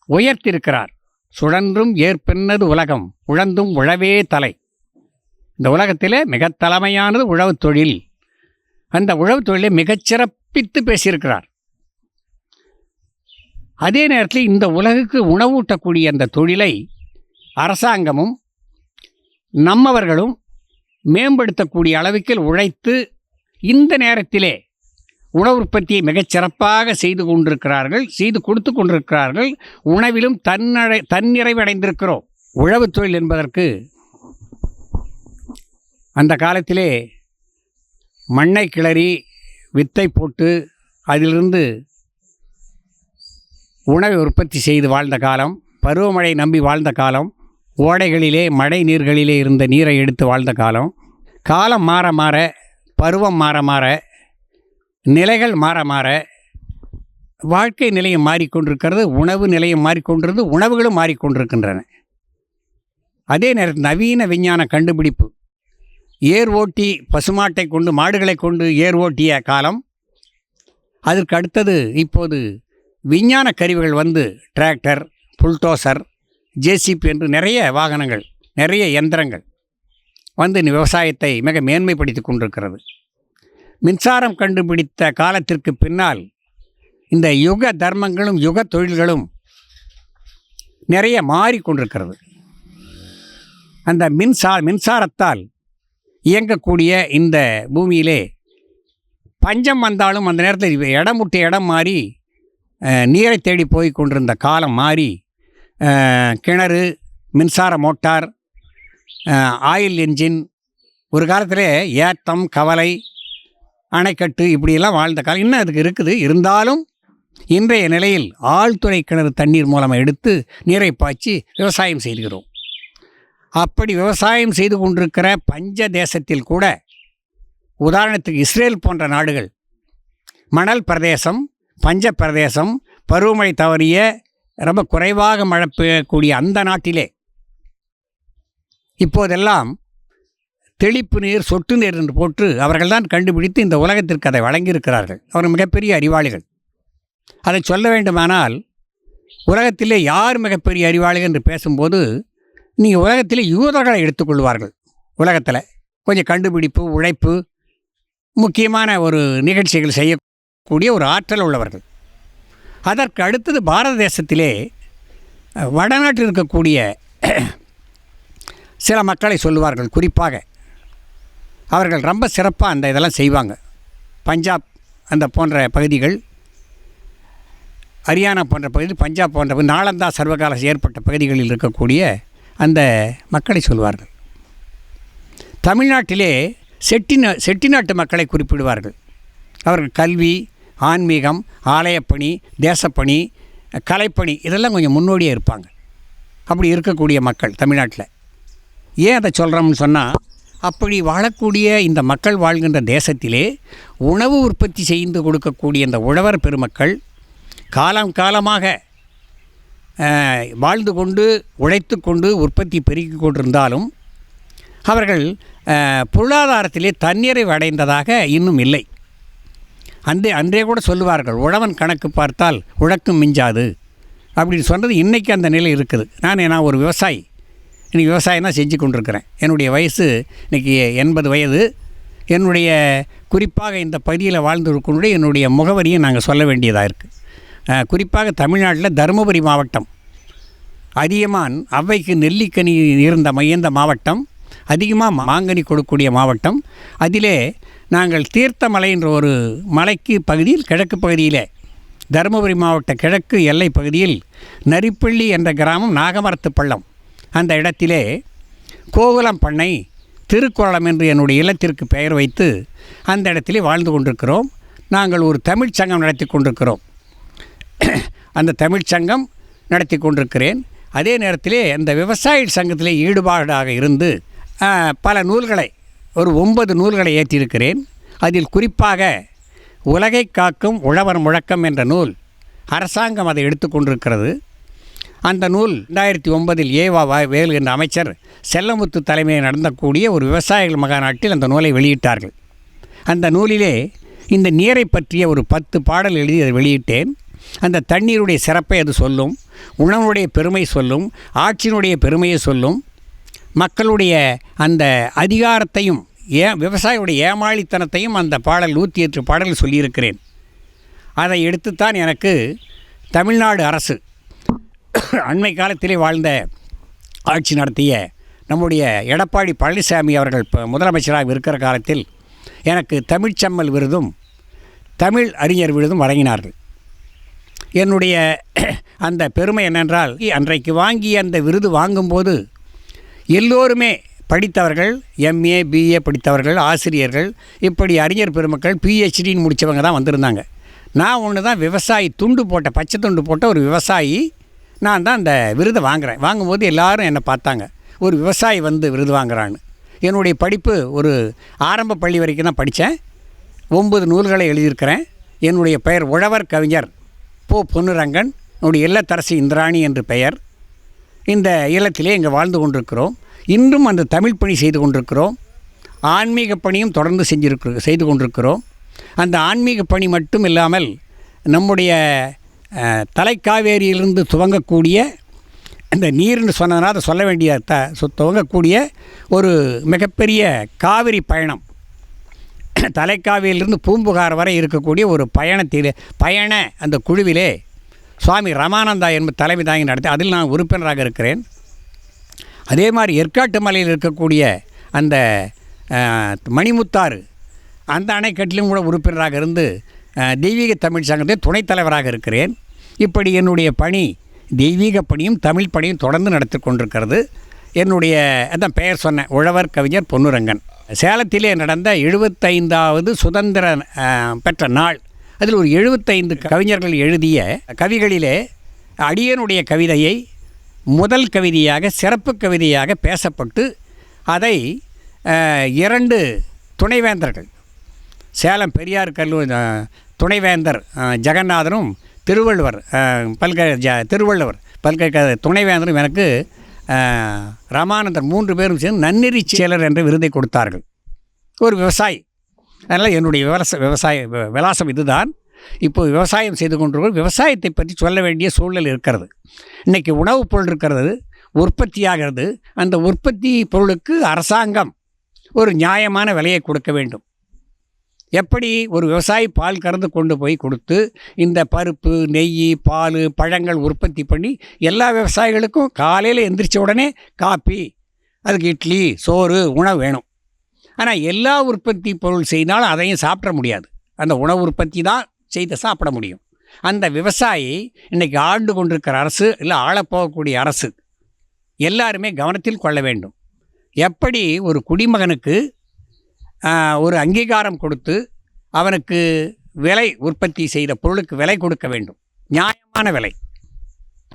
உயர்த்தியிருக்கிறார். சுழன்றும் ஏற்பென்னது உலகம், உழந்தும் உழவே தலை. இந்த உலகத்திலே மிக தலைமையானது உழவு தொழில். அந்த உழவு தொழிலை மிகச்சிறப்பித்து பேசியிருக்கிறார். அதே நேரத்தில் இந்த உலகுக்கு உணவூட்டக்கூடிய அந்த தொழிலை அரசாங்கமும் நம்மவர்களும் மேம்படுத்தக்கூடிய அளவுக்கு உழைத்து இந்த நேரத்திலே உணவு உற்பத்தியை மிகச்சிறப்பாக செய்து கொண்டிருக்கிறார்கள், செய்து கொடுத்து கொண்டிருக்கிறார்கள். உணவிலும் தன்னிறைவடைந்திருக்கிறோம். உழவு தொழில் என்பதற்கு அந்த காலத்திலே மண்ணை கிளறி வித்தை போட்டு அதிலிருந்து உணவை உற்பத்தி செய்து வாழ்ந்த காலம், பருவமழை நம்பி வாழ்ந்த காலம், ஓடைகளிலே மழை நீர்களிலே இருந்த நீரை எடுத்து வாழ்ந்த காலம். காலம் மாற மாற, பருவம் மாற மாற, நிலைகள் மாற மாற வாழ்க்கை நிலையம் மாறிக்கொண்டிருக்கிறது, உணவு நிலையம் மாறிக்கொண்டிருந்து, உணவுகளும் மாறிக்கொண்டிருக்கின்றன. அதே நேரத்தில் நவீன விஞ்ஞான கண்டுபிடிப்பு, ஏர் ஓட்டி பசுமாட்டை கொண்டு மாடுகளை கொண்டு ஏர் ஓட்டிய காலம். அதற்கு அடுத்தது இப்போது விஞ்ஞான கருவிகள் வந்து டிராக்டர், புல்டோசர், ஜேசிபி என்று நிறைய வாகனங்கள், நிறைய இயந்திரங்கள் வந்து விவசாயத்தை மிக மேன்மைப்படுத்தி கொண்டிருக்கிறது. மின்சாரம் கண்டுபிடித்த காலத்திற்கு பின்னால் இந்த யுக தர்மங்களும் யுக தொழில்களும் நிறைய மாறிக்கொண்டிருக்கிறது. அந்த மின்சாரத்தால் இயங்கக்கூடிய இந்த பூமியிலே பஞ்சம் வந்தாலும் அந்த நேரத்தில் இடம் விட்டு இடம் மாறி நீரை தேடி போய் கொண்டிருந்த காலம் மாறி கிணறு, மின்சார மோட்டார், ஆயில் என்ஜின், ஒரு காலத்தில் ஏத்தம், கவலை, அணைக்கட்டு இப்படியெல்லாம் வாழ்ந்த காலம் இன்னும் அதுக்கு இருக்குது. இருந்தாலும் இன்றைய நிலையில் ஆழ்துறை கிணறு தண்ணீர் மூலமாக எடுத்து நீரை பாய்ச்சி விவசாயம் செய்கிறோம். அப்படி விவசாயம் செய்து கொண்டிருக்கிற பஞ்ச தேசத்தில் கூட, உதாரணத்துக்கு இஸ்ரேல் போன்ற நாடுகள், மணல் பிரதேசம், பஞ்ச பிரதேசம், பருவமழை தவறிய ரொம்ப குறைவாக மழை பெய்யக்கூடிய அந்த நாட்டிலே இப்போதெல்லாம் தெளிப்பு நீர், சொட்டு நீர் என்று போட்டு அவர்கள்தான் கண்டுபிடித்து இந்த உலகத்திற்கு அதை வழங்கியிருக்கிறார்கள். அவர்கள் மிகப்பெரிய அறிவாளிகள். அதை சொல்ல வேண்டுமானால் உலகத்திலே யார் மிகப்பெரிய அறிவாளிகள் என்று பேசும்போது நீங்கள் உலகத்திலே யூதர்களை எடுத்துக்கொள்வார்கள். உலகத்தில் கொஞ்சம் கண்டுபிடிப்பு, உழைப்பு, முக்கியமான ஒரு நிகழ்ச்சிகள் செய்யக்கூடிய ஒரு ஆற்றல் உள்ளவர்கள். அதற்கு அடுத்தது பாரத தேசத்திலே வடநாட்டில் இருக்கக்கூடிய சில மக்களை சொல்லுவார்கள். குறிப்பாக அவர்கள் ரொம்ப சிறப்பாக அந்த இதெல்லாம் செய்வாங்க. பஞ்சாப் அந்த போன்ற பகுதிகள், ஹரியானா போன்ற பகுதி, பஞ்சாப் போன்ற நாளந்தா சர்வகால ஏற்பட்ட பகுதிகளில் இருக்கக்கூடிய அந்த மக்களை சொல்வார்கள். தமிழ்நாட்டிலே செட்டிநாட்டு மக்களை குறிப்பிடுவார்கள். அவர்கள் கல்வி, ஆன்மீகம், ஆலயப்பணி, தேசப்பணி, கலைப்பணி இதெல்லாம் கொஞ்சம் முன்னோடியாக இருப்பாங்க. அப்படி இருக்கக்கூடிய மக்கள் தமிழ்நாட்டில். ஏன் அதை சொல்கிறோம்னு சொன்னால், அப்படி வாழக்கூடிய இந்த மக்கள் வாழ்கின்ற தேசத்திலே உணவு உற்பத்தி செய்து கொடுக்கக்கூடிய இந்த உழவர் பெருமக்கள் காலம் காலமாக வாழ்ந்து கொண்டு, உழைத்து கொண்டு, உற்பத்தி பெருக்கி கொண்டிருந்தாலும் அவர்கள் பொருளாதாரத்திலே தன்னிறைவு அடைந்ததாக இன்னும் இல்லை. அன்றே கூட சொல்லுவார்கள், உழவன் கணக்கு பார்த்தால் உழக்கும் மிஞ்சாது அப்படின்னு சொன்னது. இன்றைக்கி அந்த நிலை இருக்குது. நான் ஒரு விவசாயி, இன்றைக்கி விவசாயம் தான் செஞ்சு கொண்டிருக்கிறேன். என்னுடைய வயசு இன்றைக்கி 80 வயது. என்னுடைய குறிப்பாக இந்த பகுதியில் வாழ்ந்திருக்கக்கூடிய என்னுடைய முகவரியை நாங்கள் சொல்ல வேண்டியதாக இருக்குது. குறிப்பாக தமிழ்நாட்டில் தருமபுரி மாவட்டம், அதியமான் ஔவைக்கு நெல்லிக்கனி இருந்த மையந்த மாவட்டம், அதிகமாக மாங்கனி கொடுக்கக்கூடிய மாவட்டம். அதிலே நாங்கள் தீர்த்தமலை என்ற ஒரு மலைக்கு பகுதியில், கிழக்கு பகுதியில், தருமபுரி மாவட்ட கிழக்கு எல்லை பகுதியில் நரிப்பள்ளி என்ற கிராமம், நாகமரத்து பள்ளம், அந்த இடத்திலே கோகுலம் பண்ணை திருக்குறளம் என்று என்னுடைய இல்லத்திற்கு பெயர் வைத்து அந்த இடத்திலே வாழ்ந்து கொண்டிருக்கிறோம். நாங்கள் ஒரு தமிழ்ச்சங்கம் நடத்தி கொண்டிருக்கிறோம். அந்த தமிழ்ச்சங்கம் நடத்தி கொண்டிருக்கிறேன். அதே நேரத்திலே அந்த விவசாய சங்கத்திலே ஈடுபாடாக இருந்து பல நூல்களை, ஒரு 9 நூல்களை ஏற்றியிருக்கிறேன். அதில் குறிப்பாக உலகை காக்கும் உழவர் முழக்கம் என்ற நூல் அரசாங்கம் அதை எடுத்துக்கொண்டிருக்கிறது. அந்த நூல் 2009 ஏவா வேலு என்ற அமைச்சர் செல்லமுத்து தலைமையில் நடந்தக்கூடிய ஒரு விவசாயிகள் மகாநாட்டில் அந்த நூலை வெளியிட்டார்கள். அந்த நூலிலே இந்த நீரை பற்றிய ஒரு 10 பாடல் எழுதி அதை வெளியிட்டேன். அந்த தண்ணீருடைய சிறப்பை அது சொல்லும், உணவுடைய பெருமை சொல்லும், ஆட்சியினுடைய பெருமையை சொல்லும், மக்களுடைய அந்த அதிகாரத்தையும் விவசாயியுடைய ஏமாளித்தனத்தையும் அந்த பாடல் 108 பாடல் சொல்லியிருக்கிறேன். அதை எடுத்துத்தான் எனக்கு தமிழ்நாடு அரசு, அண்மை காலத்திலே வாழ்ந்த ஆட்சி நடத்திய நம்முடைய எடப்பாடி பழனிசாமி அவர்கள் இப்போ முதலமைச்சராக இருக்கிற காலத்தில் எனக்கு தமிழ்ச்செம்மல் விருதும் தமிழ் அறிஞர் விருதும் வழங்கினார்கள். என்னுடைய அந்த பெருமை என்னென்றால், அன்றைக்கு வாங்கிய அந்த விருது வாங்கும்போது எல்லோருமே படித்தவர்கள், எம்ஏ பிஏ படித்தவர்கள், ஆசிரியர்கள், இப்படி அறிஞர் பெருமக்கள், பிஹெச்டின்னு முடித்தவங்க தான் வந்திருந்தாங்க. நான் ஒன்று தான் விவசாயி, துண்டு போட்ட, பச்சை துண்டு போட்ட ஒரு விவசாயி. நான் தான் அந்த விருதை வாங்குகிறேன். வாங்கும்போது எல்லோரும் என்னை பார்த்தாங்க, ஒரு விவசாயி வந்து விருது வாங்குறான்னு. என்னுடைய படிப்பு ஒரு ஆரம்ப பள்ளி வரைக்கும் தான் படித்தேன். 9 நூல்களை எழுதியிருக்கிறேன். என்னுடைய பெயர் உழவர் கவிஞர் பொன்னுரங்கன். என்னுடைய இல்லத்தரசி இந்திராணி என்று பெயர். இந்த இல்லத்திலே இங்கே வாழ்ந்து கொண்டிருக்கிறோம். இன்றும் அந்த தமிழ் பணி செய்து கொண்டிருக்கிறோம். ஆன்மீக பணியும் தொடர்ந்து செய்து கொண்டிருக்கிறோம். அந்த ஆன்மீக பணி மட்டும் இல்லாமல் நம்முடைய தலைக்காவேரியிலிருந்து துவங்கக்கூடிய இந்த நீர்னு சொன்னதுனால் அதை சொல்ல வேண்டிய துவங்கக்கூடிய ஒரு மிகப்பெரிய காவிரி பயணம், தலைக்காவியிலிருந்து பூம்புகார் வரை இருக்கக்கூடிய ஒரு பயண அந்த குழுவிலே சுவாமி ரமானந்தா என்பது தலைமை தாங்கி நடத்தி அதில் நான் உறுப்பினராக இருக்கிறேன். அதே மாதிரி ஏற்காட்டு மலையில் இருக்கக்கூடிய அந்த மணிமுத்தாறு அந்த அணைக்கட்டிலும் கூட உறுப்பினராக இருந்து தெய்வீக தமிழ் சங்கத்தில் துணைத் தலைவராக இருக்கிறேன். இப்படி என்னுடைய பணி, தெய்வீக பணியும் தமிழ் பணியும் தொடர்ந்து நடத்தி கொண்டிருக்கிறது. என்னுடைய அதான் பெயர் சொன்னேன், உழவர் கவிஞர் பொன்னுரங்கன். சேலத்திலே நடந்த 75வது சுதந்திர பெற்ற நாள், அதில் ஒரு 75 கவிஞர்கள் எழுதிய கவிகளிலே அடியனுடைய கவிதையை முதல் கவிதையாக, சிறப்பு கவிதையாக பேசப்பட்டு அதை 2 துணைவேந்தர்கள், சேலம் பெரியார் கல்லூரி துணைவேந்தர் ஜெகநாதனும், திருவள்ளுவர் பல்கலைக்கழக துணைவேந்தரும் எனக்கு ராமானந்தர் 3 பேரும் சேர்ந்து நன்னெறி செயலர் என்ற விருதை கொடுத்தார்கள். ஒரு விவசாயி. அதனால் என்னுடைய விவசாய விலாசம் இதுதான். இப்போ விவசாயம் செய்து கொண்டிருக்கிறோம். விவசாயத்தை பற்றி சொல்ல வேண்டிய சூழல் இருக்கிறது. இன்றைக்கி உணவுப் பொருள் இருக்கிறது, உற்பத்தியாகிறது. அந்த உற்பத்தி பொருளுக்கு அரசாங்கம் ஒரு நியாயமான விலையை கொடுக்க வேண்டும். எப்படி ஒரு விவசாயி பால் கறந்து கொண்டு போய் கொடுத்து இந்த பருப்பு, நெய், பால், பழங்கள் உற்பத்தி பண்ணி எல்லா விவசாயிகளுக்கும் காலையில் எந்திரிச்ச உடனே காப்பி, அதுக்கு இட்லி, சோறு, உணவு வேணும். ஆனால் எல்லா உற்பத்தி பொருள் செய்தாலும் அதையும் சாப்பிட முடியாது. அந்த உணவு உற்பத்தி தான் செய்து சாப்பிட முடியும். அந்த விவசாயி இன்றைக்கி ஆண்டு கொண்டிருக்கிற அரசு, இல்லை ஆளப்போகக்கூடிய அரசு, எல்லாருமே கவனத்தில் கொள்ள வேண்டும். எப்படி ஒரு குடிமகனுக்கு ஒரு அங்கீகாரம் கொடுத்து அவனுக்கு விலை, உற்பத்தி செய்த பொருளுக்கு விலை கொடுக்க வேண்டும், நியாயமான விலை.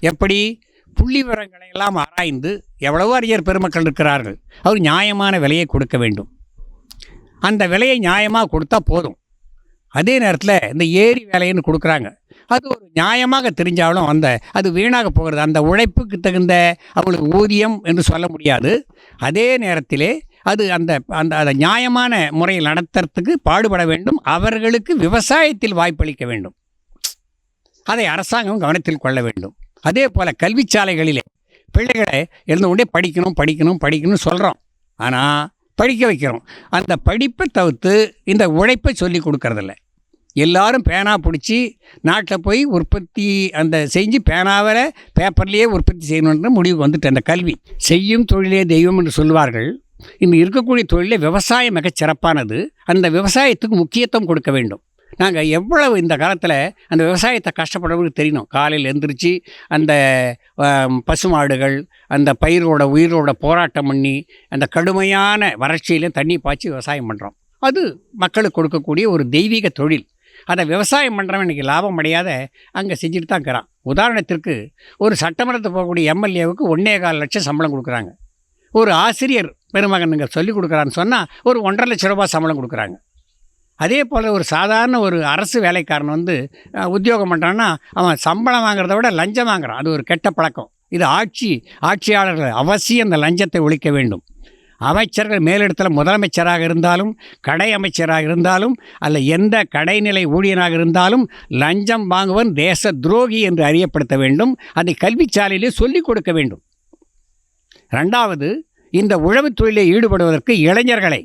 எப்படி புள்ளி விவரங்களை எல்லாம் ஆராய்ந்து, எவ்வளவோ அறிஞர் பெருமக்கள் இருக்கிறார்கள், அவர் நியாயமான விலையை கொடுக்க வேண்டும். அந்த விலையை நியாயமாக கொடுத்தா போதும். அதே நேரத்தில் இந்த ஏரி வேலைன்னு கொடுக்குறாங்க, அது ஒரு நியாயமாக தெரிஞ்சாலும் அது வீணாக போகிறது. அந்த உழைப்புக்கு தகுந்த அவங்களுக்கு ஊதியம் என்று சொல்ல முடியாது. அதே நேரத்திலே அது அந்த நியாயமான முறையில் நடத்துறதுக்கு பாடுபட வேண்டும். அவர்களுக்கு விவசாயத்தில் வாய்ப்பளிக்க வேண்டும். அதை அரசாங்கம் கவனத்தில் கொள்ள வேண்டும். அதே போல் கல்விச்சாலைகளிலே பிள்ளைகளை எழுந்தவுடனே படிக்கணும்னு சொல்கிறோம். ஆனால் படிக்க வைக்கிறோம். அந்த படிப்பை தவிர்த்து இந்த உழைப்பை சொல்லி கொடுக்கறதில்ல. எல்லாரும் பேனா பிடிச்சி நாட்டில் போய் உற்பத்தி செஞ்சு பேனாவில் பேப்பர்லேயே உற்பத்தி செய்யணுன்ற முடிவுக்கு வந்துட்டு அந்த கல்வி. செய்யும் தொழிலே தெய்வம் என்று சொல்வார்கள். இன்று இருக்கக்கூடிய தொழிலே விவசாயம் மிகச் சிறப்பானது. அந்த விவசாயத்துக்கு முக்கியத்துவம் கொடுக்க வேண்டும். நாங்கள் எவ்வளவு இந்த காலத்தில் அந்த விவசாயத்தை கஷ்டப்படுறவங்களுக்கு தெரியணும். காலையில் எழுந்திரிச்சு அந்த பசுமாடுகள் அந்த பயிரோட உயிரோட போராட்டம் பண்ணி அந்த கடுமையான வறட்சியிலையும் தண்ணி பாய்ச்சி விவசாயம் பண்ணுறோம். அது மக்களுக்கு கொடுக்கக்கூடிய ஒரு தெய்வீக தொழில். அதை விவசாயம் பண்ணுறவன் இன்றைக்கி லாபம் அடையாத அங்கே செஞ்சுட்டு தான் இருக்கிறான். உதாரணத்திற்கு ஒரு சட்டமன்றத்துக்கு போகக்கூடிய எம்எல்ஏவுக்கு 1.25 லட்சம் சம்பளம் கொடுக்குறாங்க. ஒரு ஆசிரியர் பெருமகனுங்க சொல்லிக் கொடுக்குறான்னு சொன்னால் ஒரு 1.5 லட்ச ரூபாய் சம்பளம் கொடுக்குறாங்க. அதே போல் ஒரு சாதாரண ஒரு அரசு வேலைக்காரன் உத்தியோகம் பண்ணுறான்னா அவன் சம்பளம் வாங்குறத விட லஞ்சம் வாங்குறான். அது ஒரு கெட்ட பழக்கம். இது ஆட்சியாளர்கள் அவசியம் அந்த லஞ்சத்தை ஒழிக்க வேண்டும். அமைச்சர்கள் மேலிடத்தில் முதலமைச்சராக இருந்தாலும் கடை அமைச்சராக இருந்தாலும் அல்ல எந்த கடைநிலை ஊழியராக இருந்தாலும் லஞ்சம் வாங்குவன் தேச துரோகி என்று அறியப்படுத்த வேண்டும். அதை கல்விச்சாலையிலே சொல்லிக் கொடுக்க வேண்டும். 2வது, இந்த உழவுத் தொழிலில் ஈடுபடுவதற்கு இளைஞர்களை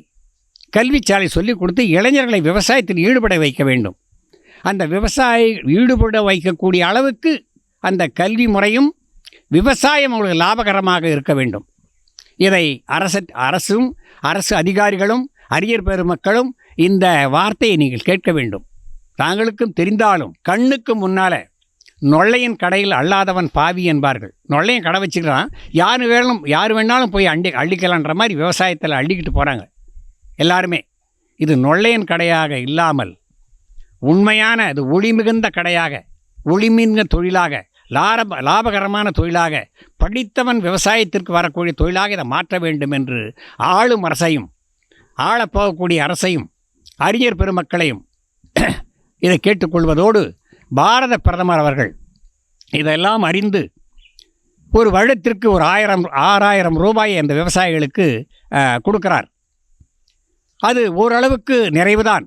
கல்விச்சாலை சொல்லிக் கொடுத்து இளைஞர்களை விவசாயத்தில் ஈடுபட வைக்க வேண்டும். அந்த ஈடுபட வைக்கக்கூடிய அளவுக்கு அந்த கல்வி முறையும் விவசாயம் அவங்களுக்கு லாபகரமாக இருக்க வேண்டும். இதை அரசு அதிகாரிகளும் அறிஞர் பெருமக்களும் இந்த வார்த்தையை நீங்கள் கேட்க வேண்டும். தாங்களுக்கும் தெரிந்தாலும் கண்ணுக்கு முன்னால் நொள்ளையின் கடையில் அல்லாதவன் பாவி என்பார்கள். நொள்ளையின் கடை வச்சுக்கிறான், யார் வேணாலும் போய் அள்ளிக்கலான்ற மாதிரி விவசாயத்தில் அள்ளிக்கிட்டு போகிறாங்க எல்லாருமே. இது நொள்ளையின் கடையாக இல்லாமல் உண்மையான அது ஒளிமிகுந்த கடையாக, ஒளிமிகுந்த தொழிலாக, லாபகரமான தொழிலாக, படித்தவன் விவசாயத்திற்கு வரக்கூடிய தொழிலாக இதை மாற்ற வேண்டும் என்று ஆளும் அரசையும் ஆளப்போகக்கூடிய அரசையும் அறிஞர் பெருமக்களையும் இதை கேட்டுக்கொள்வதோடு பாரத பிரதமர் அவர்கள் இதெல்லாம் அறிந்து ஒரு வருடத்திற்கு ஒரு 6,000 ரூபாயை அந்த விவசாயிகளுக்கு கொடுக்கிறார். அது ஓரளவுக்கு நிறைவுதான்.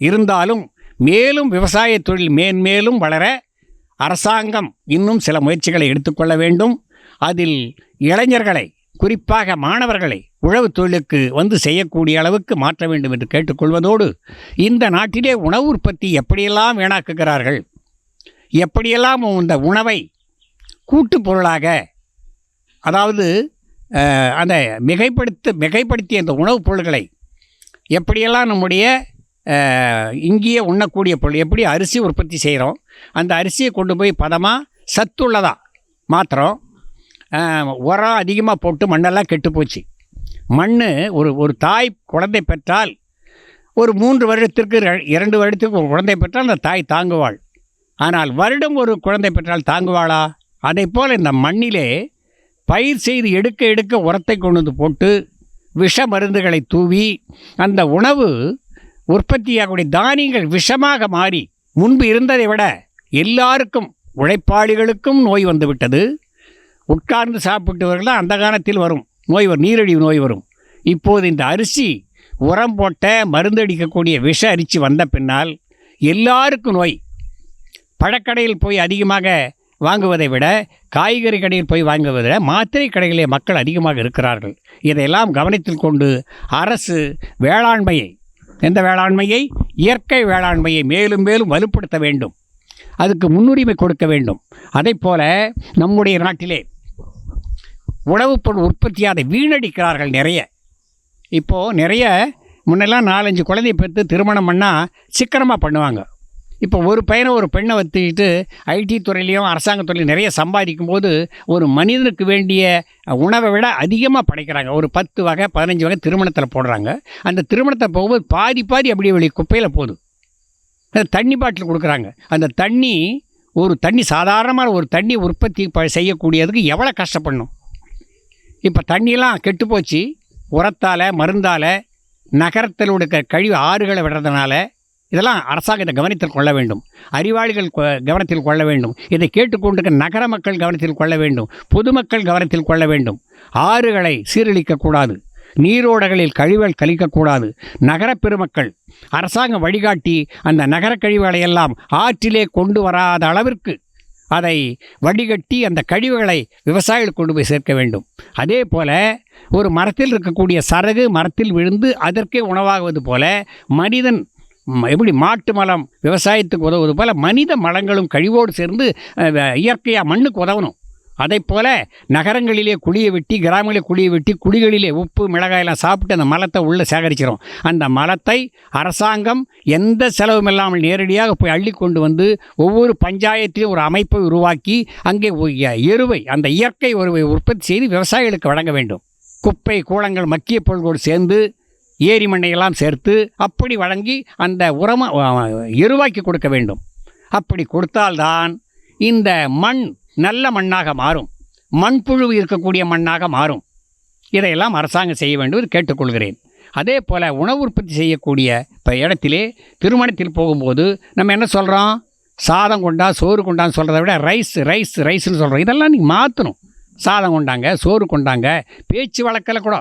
இருந்தாலும் மேலும் விவசாய தொழில் மேன்மேலும் வளர அரசாங்கம் இன்னும் சில முயற்சிகளை எடுத்துக்கொள்ள வேண்டும். அதில் இளைஞர்களை, குறிப்பாக மாணவர்களை உழவு தொழிலுக்கு செய்யக்கூடிய அளவுக்கு மாற்ற வேண்டும் என்று கேட்டுக்கொள்வதோடு, இந்த நாட்டிலே உணவு உற்பத்தி எப்படியெல்லாம் வீணாக்குகிறார்கள், எப்படியெல்லாம் இந்த உணவை கூட்டுப் பொருளாக, அதாவது அந்த மிகைப்படுத்திய அந்த உணவுப் பொருள்களை எப்படியெல்லாம் நம்முடைய இங்கேயே உண்ணக்கூடிய பொருள், எப்படி அரிசி உற்பத்தி செய்கிறோம், அந்த அரிசியை கொண்டு போய் பதமாக சத்துள்ளதாக மாத்திரம் உரம் அதிகமாக போட்டு மண்ணெல்லாம் கெட்டு போச்சு. ஒரு தாய் குழந்தை பெற்றால் ஒரு 3 வருடத்திற்கு 2 வருடத்துக்கு ஒரு குழந்தை பெற்றால் அந்த தாய் தாங்குவாள். ஆனால் வருடம் ஒரு குழந்தை பெற்றால் தாங்குவாளா? அதை போல் இந்த மண்ணிலே பயிர் செய்து எடுக்க உரத்தை கொண்டு போட்டு விஷ மருந்துகளை தூவி அந்த உணவு உற்பத்தியாகக்கூடிய தானியங்கள் விஷமாக மாறி முன்பு இருந்ததை விட எல்லாருக்கும், உழைப்பாளிகளுக்கும் நோய் வந்துவிட்டது. உட்கார்ந்து சாப்பிட்டவர்கள் அந்த காலத்தில் வரும் நோய், நீரிழிவு நோய் வரும். இப்போது இந்த அரிசி உரம் போட்ட மருந்தடிக்கக்கூடிய விஷ அரிசி வந்த பின்னால் எல்லாருக்கும் நோய். பழக்கடையில் போய் அதிகமாக வாங்குவதை விட, காய்கறி கடையில் போய் வாங்குவதை விட மாத்திரை கடைகளிலே மக்கள் அதிகமாக இருக்கிறார்கள். இதையெல்லாம் கவனத்தில் கொண்டு அரசு எந்த வேளாண்மையை, இயற்கை வேளாண்மையை மேலும் மேலும் வலுப்படுத்த வேண்டும். அதுக்கு முன்னுரிமை கொடுக்க வேண்டும். அதை போல நம்முடைய நாட்டிலே உணவுப் பொருள் உற்பத்தியாதை வீணடிக்கிறார்கள் நிறைய. இப்போது நிறைய முன்னெல்லாம் 4-5 குழந்தை பெற்று திருமணம் பண்ணால் சிக்கனமாக பண்ணுவாங்க. இப்போ ஒரு பையனை ஒரு பெண்ணை வச்சுக்கிட்டு ஐடி துறையிலையும் அரசாங்கத்துறையிலையும் நிறைய சம்பாதிக்கும் போது ஒரு மனிதனுக்கு வேண்டிய உணவை விட அதிகமாக படைக்கிறாங்க. ஒரு 10 வகை 15 வகை திருமணத்தில் போடுறாங்க. அந்த திருமணத்தை போகும்போது பாதி அப்படியே வெளியே குப்பையில் போகுது. அந்த தண்ணி பாட்டில் கொடுக்குறாங்க. அந்த தண்ணி சாதாரணமான ஒரு தண்ணி உற்பத்தி செய்யக்கூடியதுக்கு எவ்வளோ கஷ்டப்படணும். இப்போ தண்ணியெல்லாம் கெட்டு போச்சு. உரத்தால், மருந்தால், நகரத்தில் உள்ள கழிவு ஆறுகளை விடுறதுனால இதெல்லாம் அரசாங்கத்தை கவனத்தில் கொள்ள வேண்டும். அறிவாளிகள் கவனத்தில் கொள்ள வேண்டும். இதை கேட்டுக்கொண்டிருக்க நகர மக்கள் கவனத்தில் கொள்ள வேண்டும். பொதுமக்கள் கவனத்தில் கொள்ள வேண்டும். ஆறுகளை சீரழிக்கக்கூடாது, நீரோடைகளில் கழிவுகள் கழிக்கக்கூடாது. நகர பெருமக்கள் அரசாங்கம் வழிகாட்டி அந்த நகர கழிவுகளை எல்லாம் ஆற்றிலே கொண்டு வராத அளவிற்கு அதை வடிகட்டி அந்த கழிவுகளை விவசாயிகள் கொண்டு போய் சேர்க்க வேண்டும். அதே போல் ஒரு மரத்தில் இருக்கக்கூடிய சரகு மரத்தில் விழுந்து அதற்கே உணவாகுவது போல எப்படி மாட்டு மலம் விவசாயத்துக்கு உதவுவது போல் மனித மலங்களும் கழிவோடு சேர்ந்து இயற்கையாக மண்ணுக்கு உதவணும். அதை போல் நகரங்களிலே குழியை வெட்டி, கிராமங்களிலே குழியை வெட்டி, குழிகளிலே உப்பு மிளகாயெல்லாம் சாப்பிட்டு அந்த மலத்தை உள்ளே சேகரிக்கிறோம். அந்த மலத்தை அரசாங்கம் எந்த செலவும் இல்லாமல் நேரடியாக போய் அள்ளி கொண்டு வந்து ஒவ்வொரு பஞ்சாயத்திலும் ஒரு அமைப்பை உருவாக்கி அங்கே எருவை, அந்த இயற்கை உருவை உற்பத்தி செய்து விவசாயிகளுக்கு வழங்க வேண்டும். குப்பை கூளங்கள் மக்கிய பொருள்களோடு சேர்ந்து ஏரி மண்ணையெல்லாம் சேர்த்து அப்படி வழங்கி அந்த எருவாக்கி கொடுக்க வேண்டும். அப்படி கொடுத்தால்தான் இந்த மண் நல்ல மண்ணாக மாறும், மண்புழு இருக்கக்கூடிய மண்ணாக மாறும். இதையெல்லாம் அரசாங்கம் செய்ய வேண்டும் என்று கேட்டுக்கொள்கிறேன். அதே போல் உணவு உற்பத்தி செய்யக்கூடிய இப்போ இடத்திலே திருமணத்தில் போகும்போது நம்ம என்ன சொல்கிறோம், சாதம் கொண்டா சோறு கொண்டான்னு சொல்கிறத விட ரைஸ்ன்னு சொல்கிறோம். இதெல்லாம் நீங்கள் மாற்றணும். சாதம் கொண்டாங்க, சோறு கொண்டாங்க, பேச்சு வழக்கில் கூட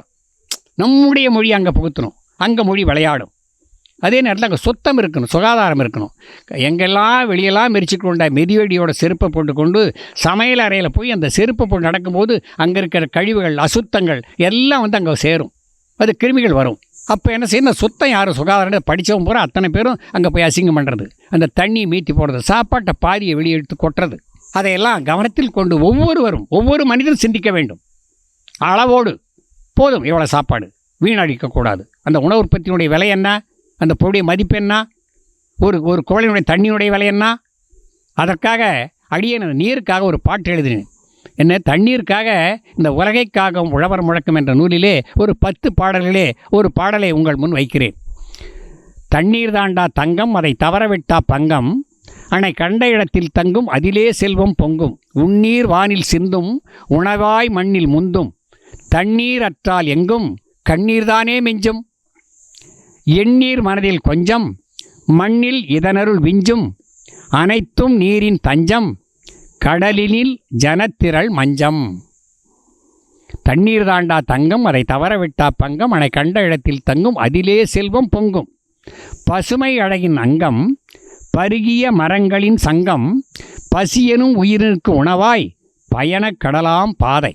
நம்முடைய மொழி அங்கே புகுத்தணும். அங்கே மொழி விளையாடும். அதே நேரத்தில் அங்கே சுத்தம் இருக்கணும், சுகாதாரம் இருக்கணும். எங்கெல்லாம் வெளியெல்லாம் மெரிச்சிக்கொண்ட மிதிவெடியோட செருப்பை போட்டுக்கொண்டு சமையல் அறையில் போய் அந்த செருப்பை போட்டு நடக்கும்போது அங்கே இருக்கிற கழிவுகள், அசுத்தங்கள் எல்லாம் அங்கே சேரும். அது கிருமிகள் வரும். அப்போ என்ன செய்யணும், சுத்தம் யாரும் சுகாதாரம் படித்தவங்க பூரா அத்தனை பேரும் அங்கே போய் அசிங்கம் பண்ணுறது, அந்த தண்ணி மீட்டி போடுறது, சாப்பாட்டை பாதியை வெளியெடுத்து கொட்டுறது, அதையெல்லாம் கவனத்தில் கொண்டு ஒவ்வொரு மனிதனும் சிந்திக்க வேண்டும். அளவோடு போதும், இவ்வளோ சாப்பாடு வீணடிக்கக்கூடாது. அந்த உணவு உற்பத்தியினுடைய விலை என்ன, அந்த பொருளுடைய மதிப்பு என்ன, ஒரு குவளையினுடைய தண்ணியுடைய விலை என்ன. அதற்காக அடியேன் நீருக்காக ஒரு பாட்டு எழுதினேன். என்ன, தண்ணீருக்காக இந்த உலகைக்காகவும் உழவர் முழக்கம் என்ற நூலிலே ஒரு 10 பாடல்களே ஒரு பாடலை உங்கள் முன் வைக்கிறேன். தண்ணீர் தாண்டா தங்கம், அதை தவறவிட்டா பங்கம், அணை கண்ட இடத்தில் தங்கும், அதிலே செல்வம் பொங்கும், உன்னீர் வானில் சிந்தும், உணவாய் மண்ணில் முந்தும், தண்ணீர் அற்றால் எங்கும் கண்ணீர்தானே மிஞ்சும், எண்ணீர் மனதில் கொஞ்சம், மண்ணில் இதனருள் விஞ்சும், அனைத்தும் நீரின் தஞ்சம், கடலினில் ஜனத்திரள் மஞ்சம். தண்ணீர் தாண்டா தங்கம், அதை தவறவிட்டா பங்கம், அணை கண்ட இடத்தில் தங்கும், அதிலே செல்வம் பொங்கும், பசுமை அழகின் அங்கம், பருகிய மரங்களின் சங்கம், பசியெனும் உயிருக்கு உணவாய் பயணக் கடலாம் பாதை,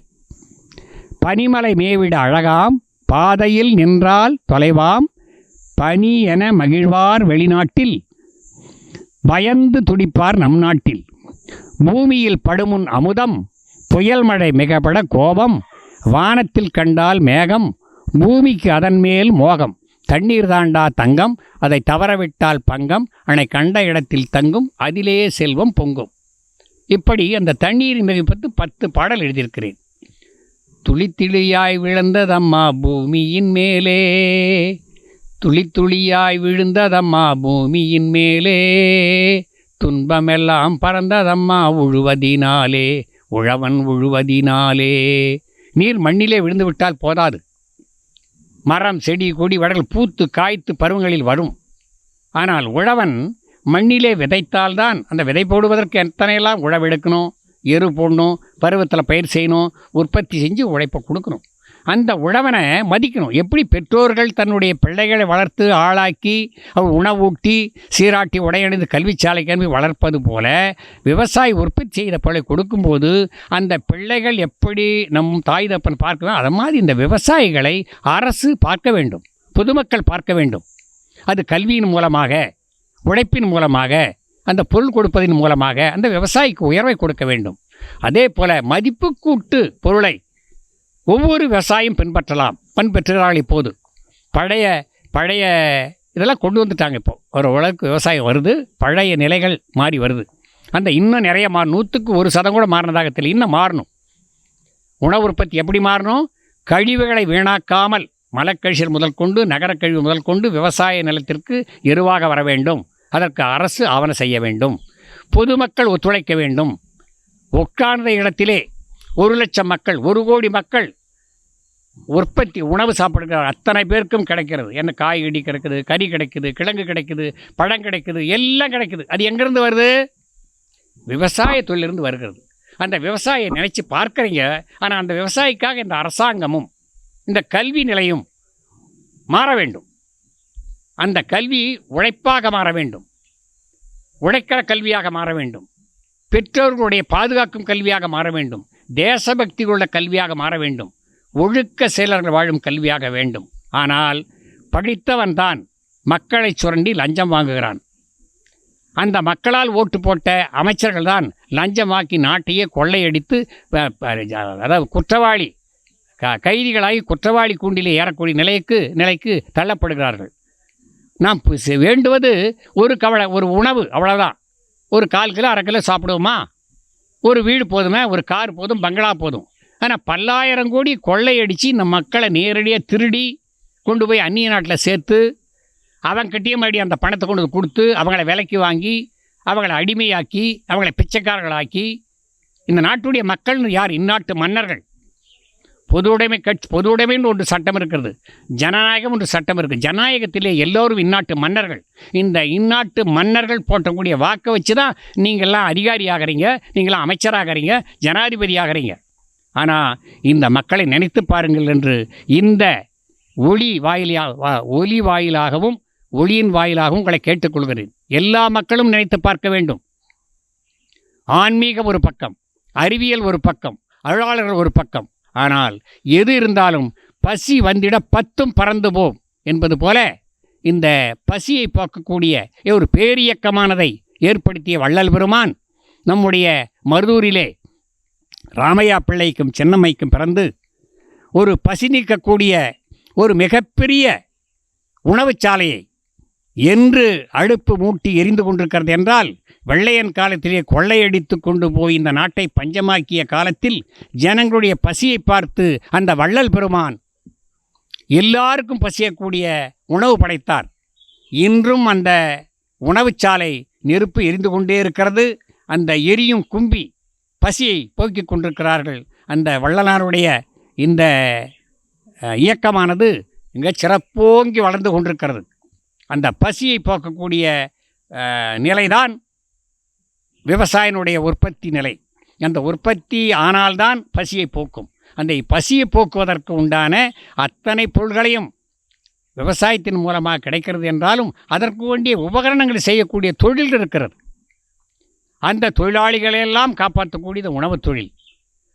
பனிமலை மேவிட அழகாம், பாதையில் நின்றால் தொலைவாம், பனி என மகிழ்வார் வெளிநாட்டில், பயந்து துடிப்பார் நம் நாட்டில், பூமியில் படுமுன் அமுதம், புயல் மழை மிகப்பட கோபம், வானத்தில் கண்டால் மேகம், பூமிக்கு அதன் மேல் மோகம், தண்ணீர் தாண்டா தங்கம், அதை தவறவிட்டால் பங்கம், அணை கண்ட இடத்தில் தங்கும், அதிலே செல்வம் பொங்கும். இப்படி அந்த தண்ணீரின் மிகை பற்றி 10 பாடல் எழுதியிருக்கிறேன். துளித்துளியாய் விழுந்ததம்மா பூமியின் மேலே, துளித்துளியாய் விழுந்ததம்மா பூமியின் மேலே, துன்பமெல்லாம் பறந்ததம்மா உழுவதினாலே, உழவன் உழுவதினாலே. நீர் மண்ணிலே விழுந்து விட்டால் போதாது, மரம் செடி கொடி வடல் பூத்து காய்த்து பருவங்களில் வரும். ஆனால் உழவன் மண்ணிலே விதைத்தால்தான் அந்த விதை போடுவதற்கு எத்தனையெல்லாம் உழவெடுக்கணும், எரு போடணும், பருவத்தில் பயிர் செய்யணும், உற்பத்தி செஞ்சு உழைப்பை கொடுக்கணும். அந்த உழவனை மதிக்கணும். எப்படி பெற்றோர்கள் தன்னுடைய பிள்ளைகளை வளர்த்து ஆளாக்கி அவர் உணவூட்டி சீராட்டி உடையணிந்து கல்வி சாலைக்கு அனுப்பி வளர்ப்பது போல விவசாயி உற்பத்தி செய்த பொருளை கொடுக்கும்போது அந்த பிள்ளைகள் எப்படி நம் தாய் தப்பன் பார்க்கணும், அது மாதிரி இந்த விவசாயிகளை அரசு பார்க்க வேண்டும், பொதுமக்கள் பார்க்க வேண்டும். அது கல்வியின் மூலமாக, உழைப்பின் மூலமாக, அந்த பொருள் கொடுப்பதன் மூலமாக அந்த விவசாயிக்கு உயர்வை கொடுக்க வேண்டும். அதே போல் மதிப்பு கூட்டு பொருளை ஒவ்வொரு விவசாயம் பின்பற்றுகிறார்கள். இப்போது பழைய இதெல்லாம் கொண்டு வந்துட்டாங்க. இப்போ ஒரு உலக விவசாயம் வருது, பழைய நிலைகள் மாறி வருது. அந்த இன்னும் நிறைய 100க்கு 1% கூட மாறினதாக தெரியல, இன்னும் மாறணும். உணவு உற்பத்தி எப்படி மாறணும், கழிவுகளை வீணாக்காமல் மலக்கழிச்சல் முதல் கொண்டு நகரக்கழிவு முதல் கொண்டு விவசாய நிலத்திற்கு எருவாக வர வேண்டும். அதற்கு அரசு ஆவணம் செய்ய வேண்டும், பொதுமக்கள் ஒத்துழைக்க வேண்டும். உட்கார்ந்த இடத்திலே 1,00,000 மக்கள், 1 கோடி மக்கள் உற்பத்தி உணவு சாப்பிடுகிறார். அத்தனை பேருக்கும் கிடைக்கிறது. என்ன, காய்கறி கிடைக்குது, கறி கிடைக்குது, கிழங்கு கிடைக்குது, பழம் கிடைக்குது, எல்லாம் கிடைக்குது. அது எங்கேருந்து வருது, விவசாய தொழிலிருந்து வருகிறது. அந்த விவசாயியை நினச்சி பார்க்குறீங்க. ஆனால் அந்த விவசாயிக்காக இந்த அரசாங்கமும் இந்த கல்வி நிலையும் மாற வேண்டும். அந்த கல்வி உழைப்பாக மாற வேண்டும், உழைக்கிற கல்வியாக மாற வேண்டும், பெற்றோர்களுடைய பாதுகாக்கும் கல்வியாக மாற வேண்டும், தேசபக்தி உள்ள கல்வியாக மாற வேண்டும், ஒழுக்க செயலர்கள் வாழும் கல்வியாக வேண்டும். ஆனால் படித்தவன் தான் மக்களை சுரண்டி லஞ்சம் வாங்குகிறான். அந்த மக்களால் ஓட்டு போட்ட அமைச்சர்கள் தான் லஞ்சமாக்கி நாட்டையே கொள்ளையடித்து அதாவது குற்றவாளி கைதிகளாகி குற்றவாளி கூண்டிலே ஏறக்கூடிய நிலைக்கு தள்ளப்படுகிறார்கள். நாம் வேண்டுவது ஒரு உணவு, அவ்வளோதான். ஒரு 1/4 கிலோ 1/2 கிலோ சாப்பிடுவோமா? ஒரு வீடு போதுமே, ஒரு கார் போதும், பங்களா போதும். ஆனால் 10,000 கோடி கொள்ளையடித்து இந்த மக்களை நேரடியாக திருடி கொண்டு போய் அந்நிய நாட்டில் சேர்த்து அவன் கட்டிய மறுபடியும் அந்த பணத்தை கொண்டு கொடுத்து அவங்கள விலைக்கு வாங்கி அவங்களை அடிமையாக்கி அவங்களை பிச்சைக்காரர்களாக்கி இந்த நாட்டுடைய மக்கள் யார்? இந்நாட்டு மன்னர்கள். பொது உடைமைன்னு ஒரு சட்டம் இருக்கிறது, ஜனநாயகம் ஒரு சட்டம் இருக்குது. ஜனநாயகத்திலே எல்லோரும் இந்நாட்டு மன்னர்கள். இந்த இந்நாட்டு மன்னர்கள் போட்டக்கூடிய வாக்கை வச்சு தான் நீங்கள்லாம் அதிகாரி ஆகிறீங்க, நீங்களாம் அமைச்சராகிறீங்க, ஜனாதிபதி ஆகிறீங்க. ஆனால் இந்த மக்களை நினைத்து பாருங்கள் என்று இந்த ஒலி வாயிலாகவும் ஒளியின் வாயிலாகவும் உங்களை கேட்டுக்கொள்கிறேன். எல்லா மக்களும் நினைத்து பார்க்க வேண்டும். ஆன்மீகம் ஒரு பக்கம், அறிவியல் ஒரு பக்கம், அருளாளர்கள் ஒரு பக்கம். ஆனால் எது இருந்தாலும் பசி வந்திட 10 பறந்து போம் என்பது போல இந்த பசியை போக்கக்கூடிய ஒரு பேரியக்கமானதை ஏற்படுத்திய வள்ளல் பெருமான் நம்முடைய மருதூரிலே ராமையா பிள்ளைக்கும் சின்னம்மைக்கும் பிறந்து ஒரு பசி நீக்கக்கூடிய ஒரு மிகப்பெரிய உணவுச்சாலையை என்று அடுப்பு மூட்டி எரிந்து கொண்டிருக்கிறது என்றால், வெள்ளையன் காலத்திலே கொள்ளையடித்து கொண்டு போய் இந்த நாட்டை பஞ்சமாக்கிய காலத்தில் ஜனங்களுடைய பசியை பார்த்து அந்த வள்ளல் பெருமான் எல்லாருக்கும் பசியக்கூடிய உணவு படைத்தார். இன்றும் அந்த உணவுச்சாலை நெருப்பு எரிந்து கொண்டே இருக்கிறது. அந்த எரியும் கும்பி பசியை போக்கிக் கொண்டிருக்கிறார்கள். அந்த வள்ளலாருடைய இந்த இயக்கமானது இங்கே சிறப்போங்கி வளர்ந்து கொண்டிருக்கிறது. அந்த பசியை போக்கக்கூடிய நிலைதான் விவசாயினுடைய உற்பத்தி நிலை. அந்த உற்பத்தி ஆனால்தான் பசியை போக்கும். அந்த பசியை போக்குவதற்கு உண்டான அத்தனை பொருள்களையும் விவசாயத்தின் மூலமாக கிடைக்கிறது என்றாலும் அதற்கு வேண்டிய உபகரணங்களை செய்யக்கூடிய தொழில் இருக்கிறது. அந்த தொழிலாளிகளையெல்லாம் காப்பாற்றக்கூடியது உணவு தொழில்.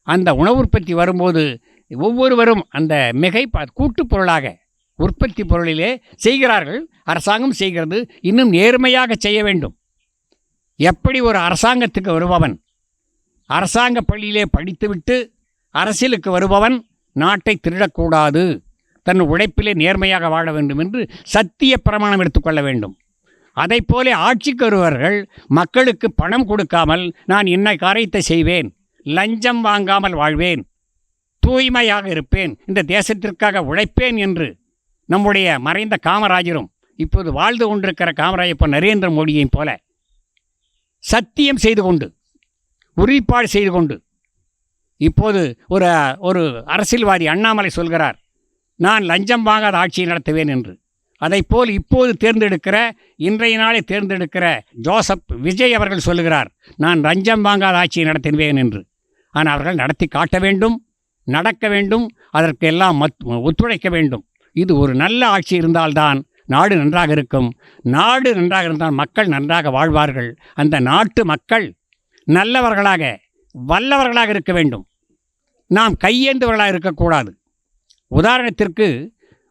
அந்த உணவு உற்பத்தி வரும்போது ஒவ்வொருவரும் அந்த கூட்டுப் பொருளாக உற்பத்தி பொருளிலே செய்கிறார்கள். அரசாங்கம் செய்கிறது. இன்னும் நேர்மையாக செய்ய வேண்டும். எப்படி ஒரு அரசாங்கத்துக்கு வருபவன் அரசாங்க பள்ளியிலே படித்துவிட்டு அரசியலுக்கு வருபவன் நாட்டை திருடக்கூடாது, தன் உழைப்பிலே நேர்மையாக வாழ வேண்டும் என்று சத்திய பிரமாணம் எடுத்துக்கொள்ள வேண்டும். அதை போல ஆட்சிக்கு வருவர்கள் மக்களுக்கு பணம் கொடுக்காமல் நான் இன்ன காரியத்தை செய்வேன், லஞ்சம் வாங்காமல் வாழ்வேன், தூய்மையாக இருப்பேன், இந்த தேசத்திற்காக உழைப்பேன் என்று நம்முடைய மறைந்த காமராஜரும் இப்போது வாழ்ந்து கொண்டிருக்கிற காமராஜர் நரேந்திர மோடியையும் போல சத்தியம் செய்து கொண்டு உறுதிப்பாடு செய்து கொண்டு இப்போது ஒரு அரசியல்வாதி அண்ணாமலை சொல்கிறார், நான் லஞ்சம் வாங்காத ஆட்சியை நடத்துவேன் என்று. அதைப்போல் இப்போது இன்றைய நாளை தேர்ந்தெடுக்கிற ஜோசப் விஜய் அவர்கள் சொல்லுகிறார், நான் லஞ்சம் வாங்காத ஆட்சியை நடத்துவேன் என்று. ஆனால் அவர்கள் நடத்தி காட்ட வேண்டும், நடக்க வேண்டும், அதற்கு எல்லாம் ஒத்துழைக்க வேண்டும். இது ஒரு நல்ல ஆட்சி இருந்தால்தான் நாடு நன்றாக இருக்கும். நாடு நன்றாக இருந்தால் மக்கள் நன்றாக வாழ்வார்கள். அந்த நாட்டு மக்கள் நல்லவர்களாக வல்லவர்களாக இருக்க வேண்டும். நாம் கையேந்தவர்களாக இருக்கக்கூடாது. உதாரணத்திற்கு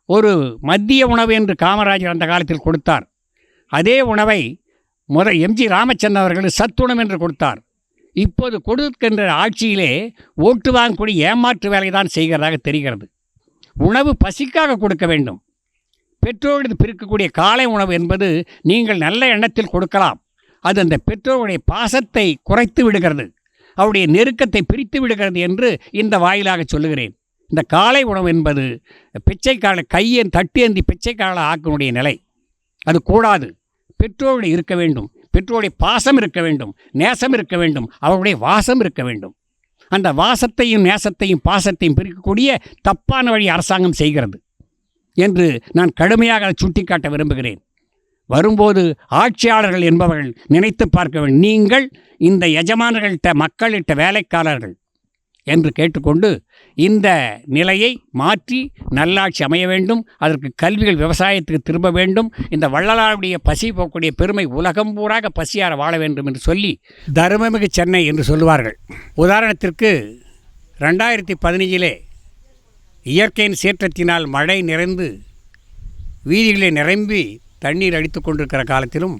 ஒரு மத்திய உணவு என்று காமராஜர் அந்த காலத்தில் கொடுத்தார். அதே உணவை எம்ஜி ராமச்சந்திரன் அவர்கள் சத்துணவு என்று கொடுத்தார். இப்போது கொடுக்கின்ற ஆட்சியிலே ஓட்டு வாங்கக்கூடிய ஏமாற்று வேலை தான் செய்கிறதாக தெரிகிறது. உணவு பசிக்காக கொடுக்க வேண்டும். பெற்றோருக்கு பிரிக்கக்கூடிய காலை உணவு என்பது நீங்கள் நல்ல எண்ணத்தில் கொடுக்கலாம். அது அந்த பெற்றோருடைய பாசத்தை குறைத்து விடுகிறது, அவருடைய நெருக்கத்தை பிரித்து விடுகிறது என்று இந்த வாயிலாக சொல்லுகிறேன். இந்த காலை உணவு என்பது பிச்சைக்கால கையேன் தட்டியேந்தி பிச்சைக்கால ஆக்கனுடைய நிலை. அது கூடாது. பெற்றோருடைய இருக்க வேண்டும், பெற்றோருடைய பாசம் இருக்க வேண்டும், நேசம் இருக்க வேண்டும், அவருடைய வாசம் இருக்க வேண்டும். அந்த வாசத்தையும் நேசத்தையும் பாசத்தையும் பிரிக்கக்கூடிய தப்பான வழி அரசாங்கம் செய்கிறது என்று நான் கடுமையாக சுட்டிக்காட்ட விரும்புகிறேன். வரும்போது ஆட்சியாளர்கள் என்பவர்கள் நினைத்து பார்க்க வேண்டும், நீங்கள் இந்த எஜமானர்கள்ட்ட மக்களிட்ட வேலைக்காரர்கள் என்று கேட்டுக்கொண்டு இந்த நிலையை மாற்றி நல்லாட்சி அமைய வேண்டும். அதற்கு கல்விகள் விவசாயத்துக்கு திரும்ப வேண்டும். இந்த வள்ளலாருடைய பசி போக்கூடிய பெருமை உலகம் பூராக பசியார வாழ வேண்டும் என்று சொல்லி தர்மமிகு சென்னை என்று சொல்லுவார்கள். உதாரணத்திற்கு 2015 இயற்கையின் சீற்றத்தினால் மழை நிறைந்து வீதிகளை நிரம்பி தண்ணீர் அடித்து கொண்டிருக்கிற காலத்திலும்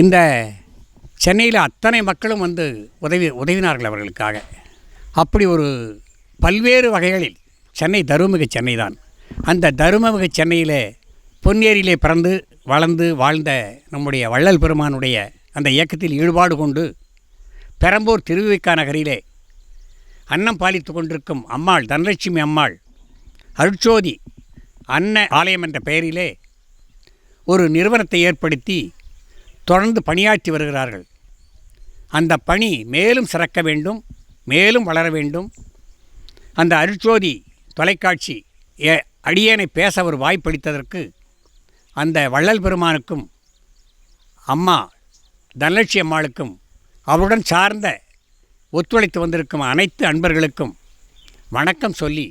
இந்த சென்னையில் அத்தனை மக்களும் வந்து உதவினார்கள் அவர்களுக்காக. அப்படி ஒரு பல்வேறு வகைகளில் சென்னை தருமமிகு சென்னை தான். அந்த தருமமிகு சென்னையிலே பொன்னேரியிலே பிறந்து வளர்ந்து வாழ்ந்த நம்முடைய வள்ளல் பெருமானுடைய அந்த இயக்கத்தில் ஈடுபாடு கொண்டு பெரம்பூர் திருவிக நகரிலே அன்னம் பாலித்து கொண்டிருக்கும் அம்மாள் தனலட்சுமி அம்மாள் அருட்சோதி அன்ன ஆலயம் என்ற பெயரிலே ஒரு நிறுவனத்தை ஏற்படுத்தி தொடர்ந்து பணியாற்றி வருகிறார்கள். அந்த பணி மேலும் சிறக்க வேண்டும், மேலும் வளர வேண்டும். அந்த அருட்சோதி தொலைக்காட்சி அடியேனை பேச ஒரு வாய்ப்பளித்ததற்கு அந்த வள்ளல் பெருமானுக்கும் அம்மா தனலட்சுமி அம்மாளுக்கும் அவருடன் சார்ந்த ஒத்துழைத்து வந்திருக்கும் அனைத்து அன்பர்களுக்கும் வணக்கம் சொல்லி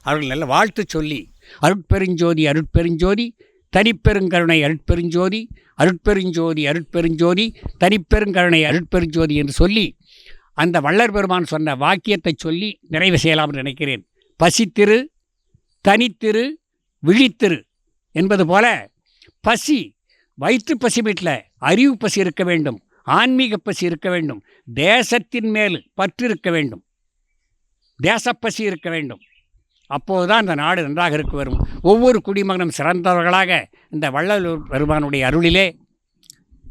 அவர்கள் நல்ல வாழ்த்து சொல்லி, அருட்பெருஞ்சோதி அருட்பெருஞ்சோதி தனிப்பெருங்கருணை அருட்பெருஞ்சோதி அருட்பெருஞ்சோதி அருட்பெருஞ்சோதி தனிப்பெருங்கருணை அருட்பெருஞ்சோதி என்று சொல்லி அந்த வள்ளல் பெருமான் சொன்ன வாக்கியத்தை சொல்லி நிறைவு செய்யலாம் என்று நினைக்கிறேன். பசித்திரு தனித்திரு விழித்திரு என்பது போல பசி, வயிற்று பசி வீட்டில் அறிவு பசி இருக்க வேண்டும், ஆன்மீக பசி இருக்க வேண்டும், தேசத்தின் மேல் பற்று இருக்க வேண்டும், தேசப்பசி இருக்க வேண்டும். அப்போதுதான் இந்த நாடு நன்றாக இருக்க வரும். ஒவ்வொரு குடிமகனும் சிறந்தவர்களாக இந்த வள்ளல் பெருமானுடைய அருளிலே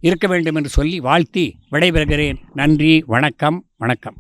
இருக்க வேண்டும் என்று சொல்லி வாழ்த்தி விடைபெறுகிறேன். நன்றி, வணக்கம், வணக்கம்.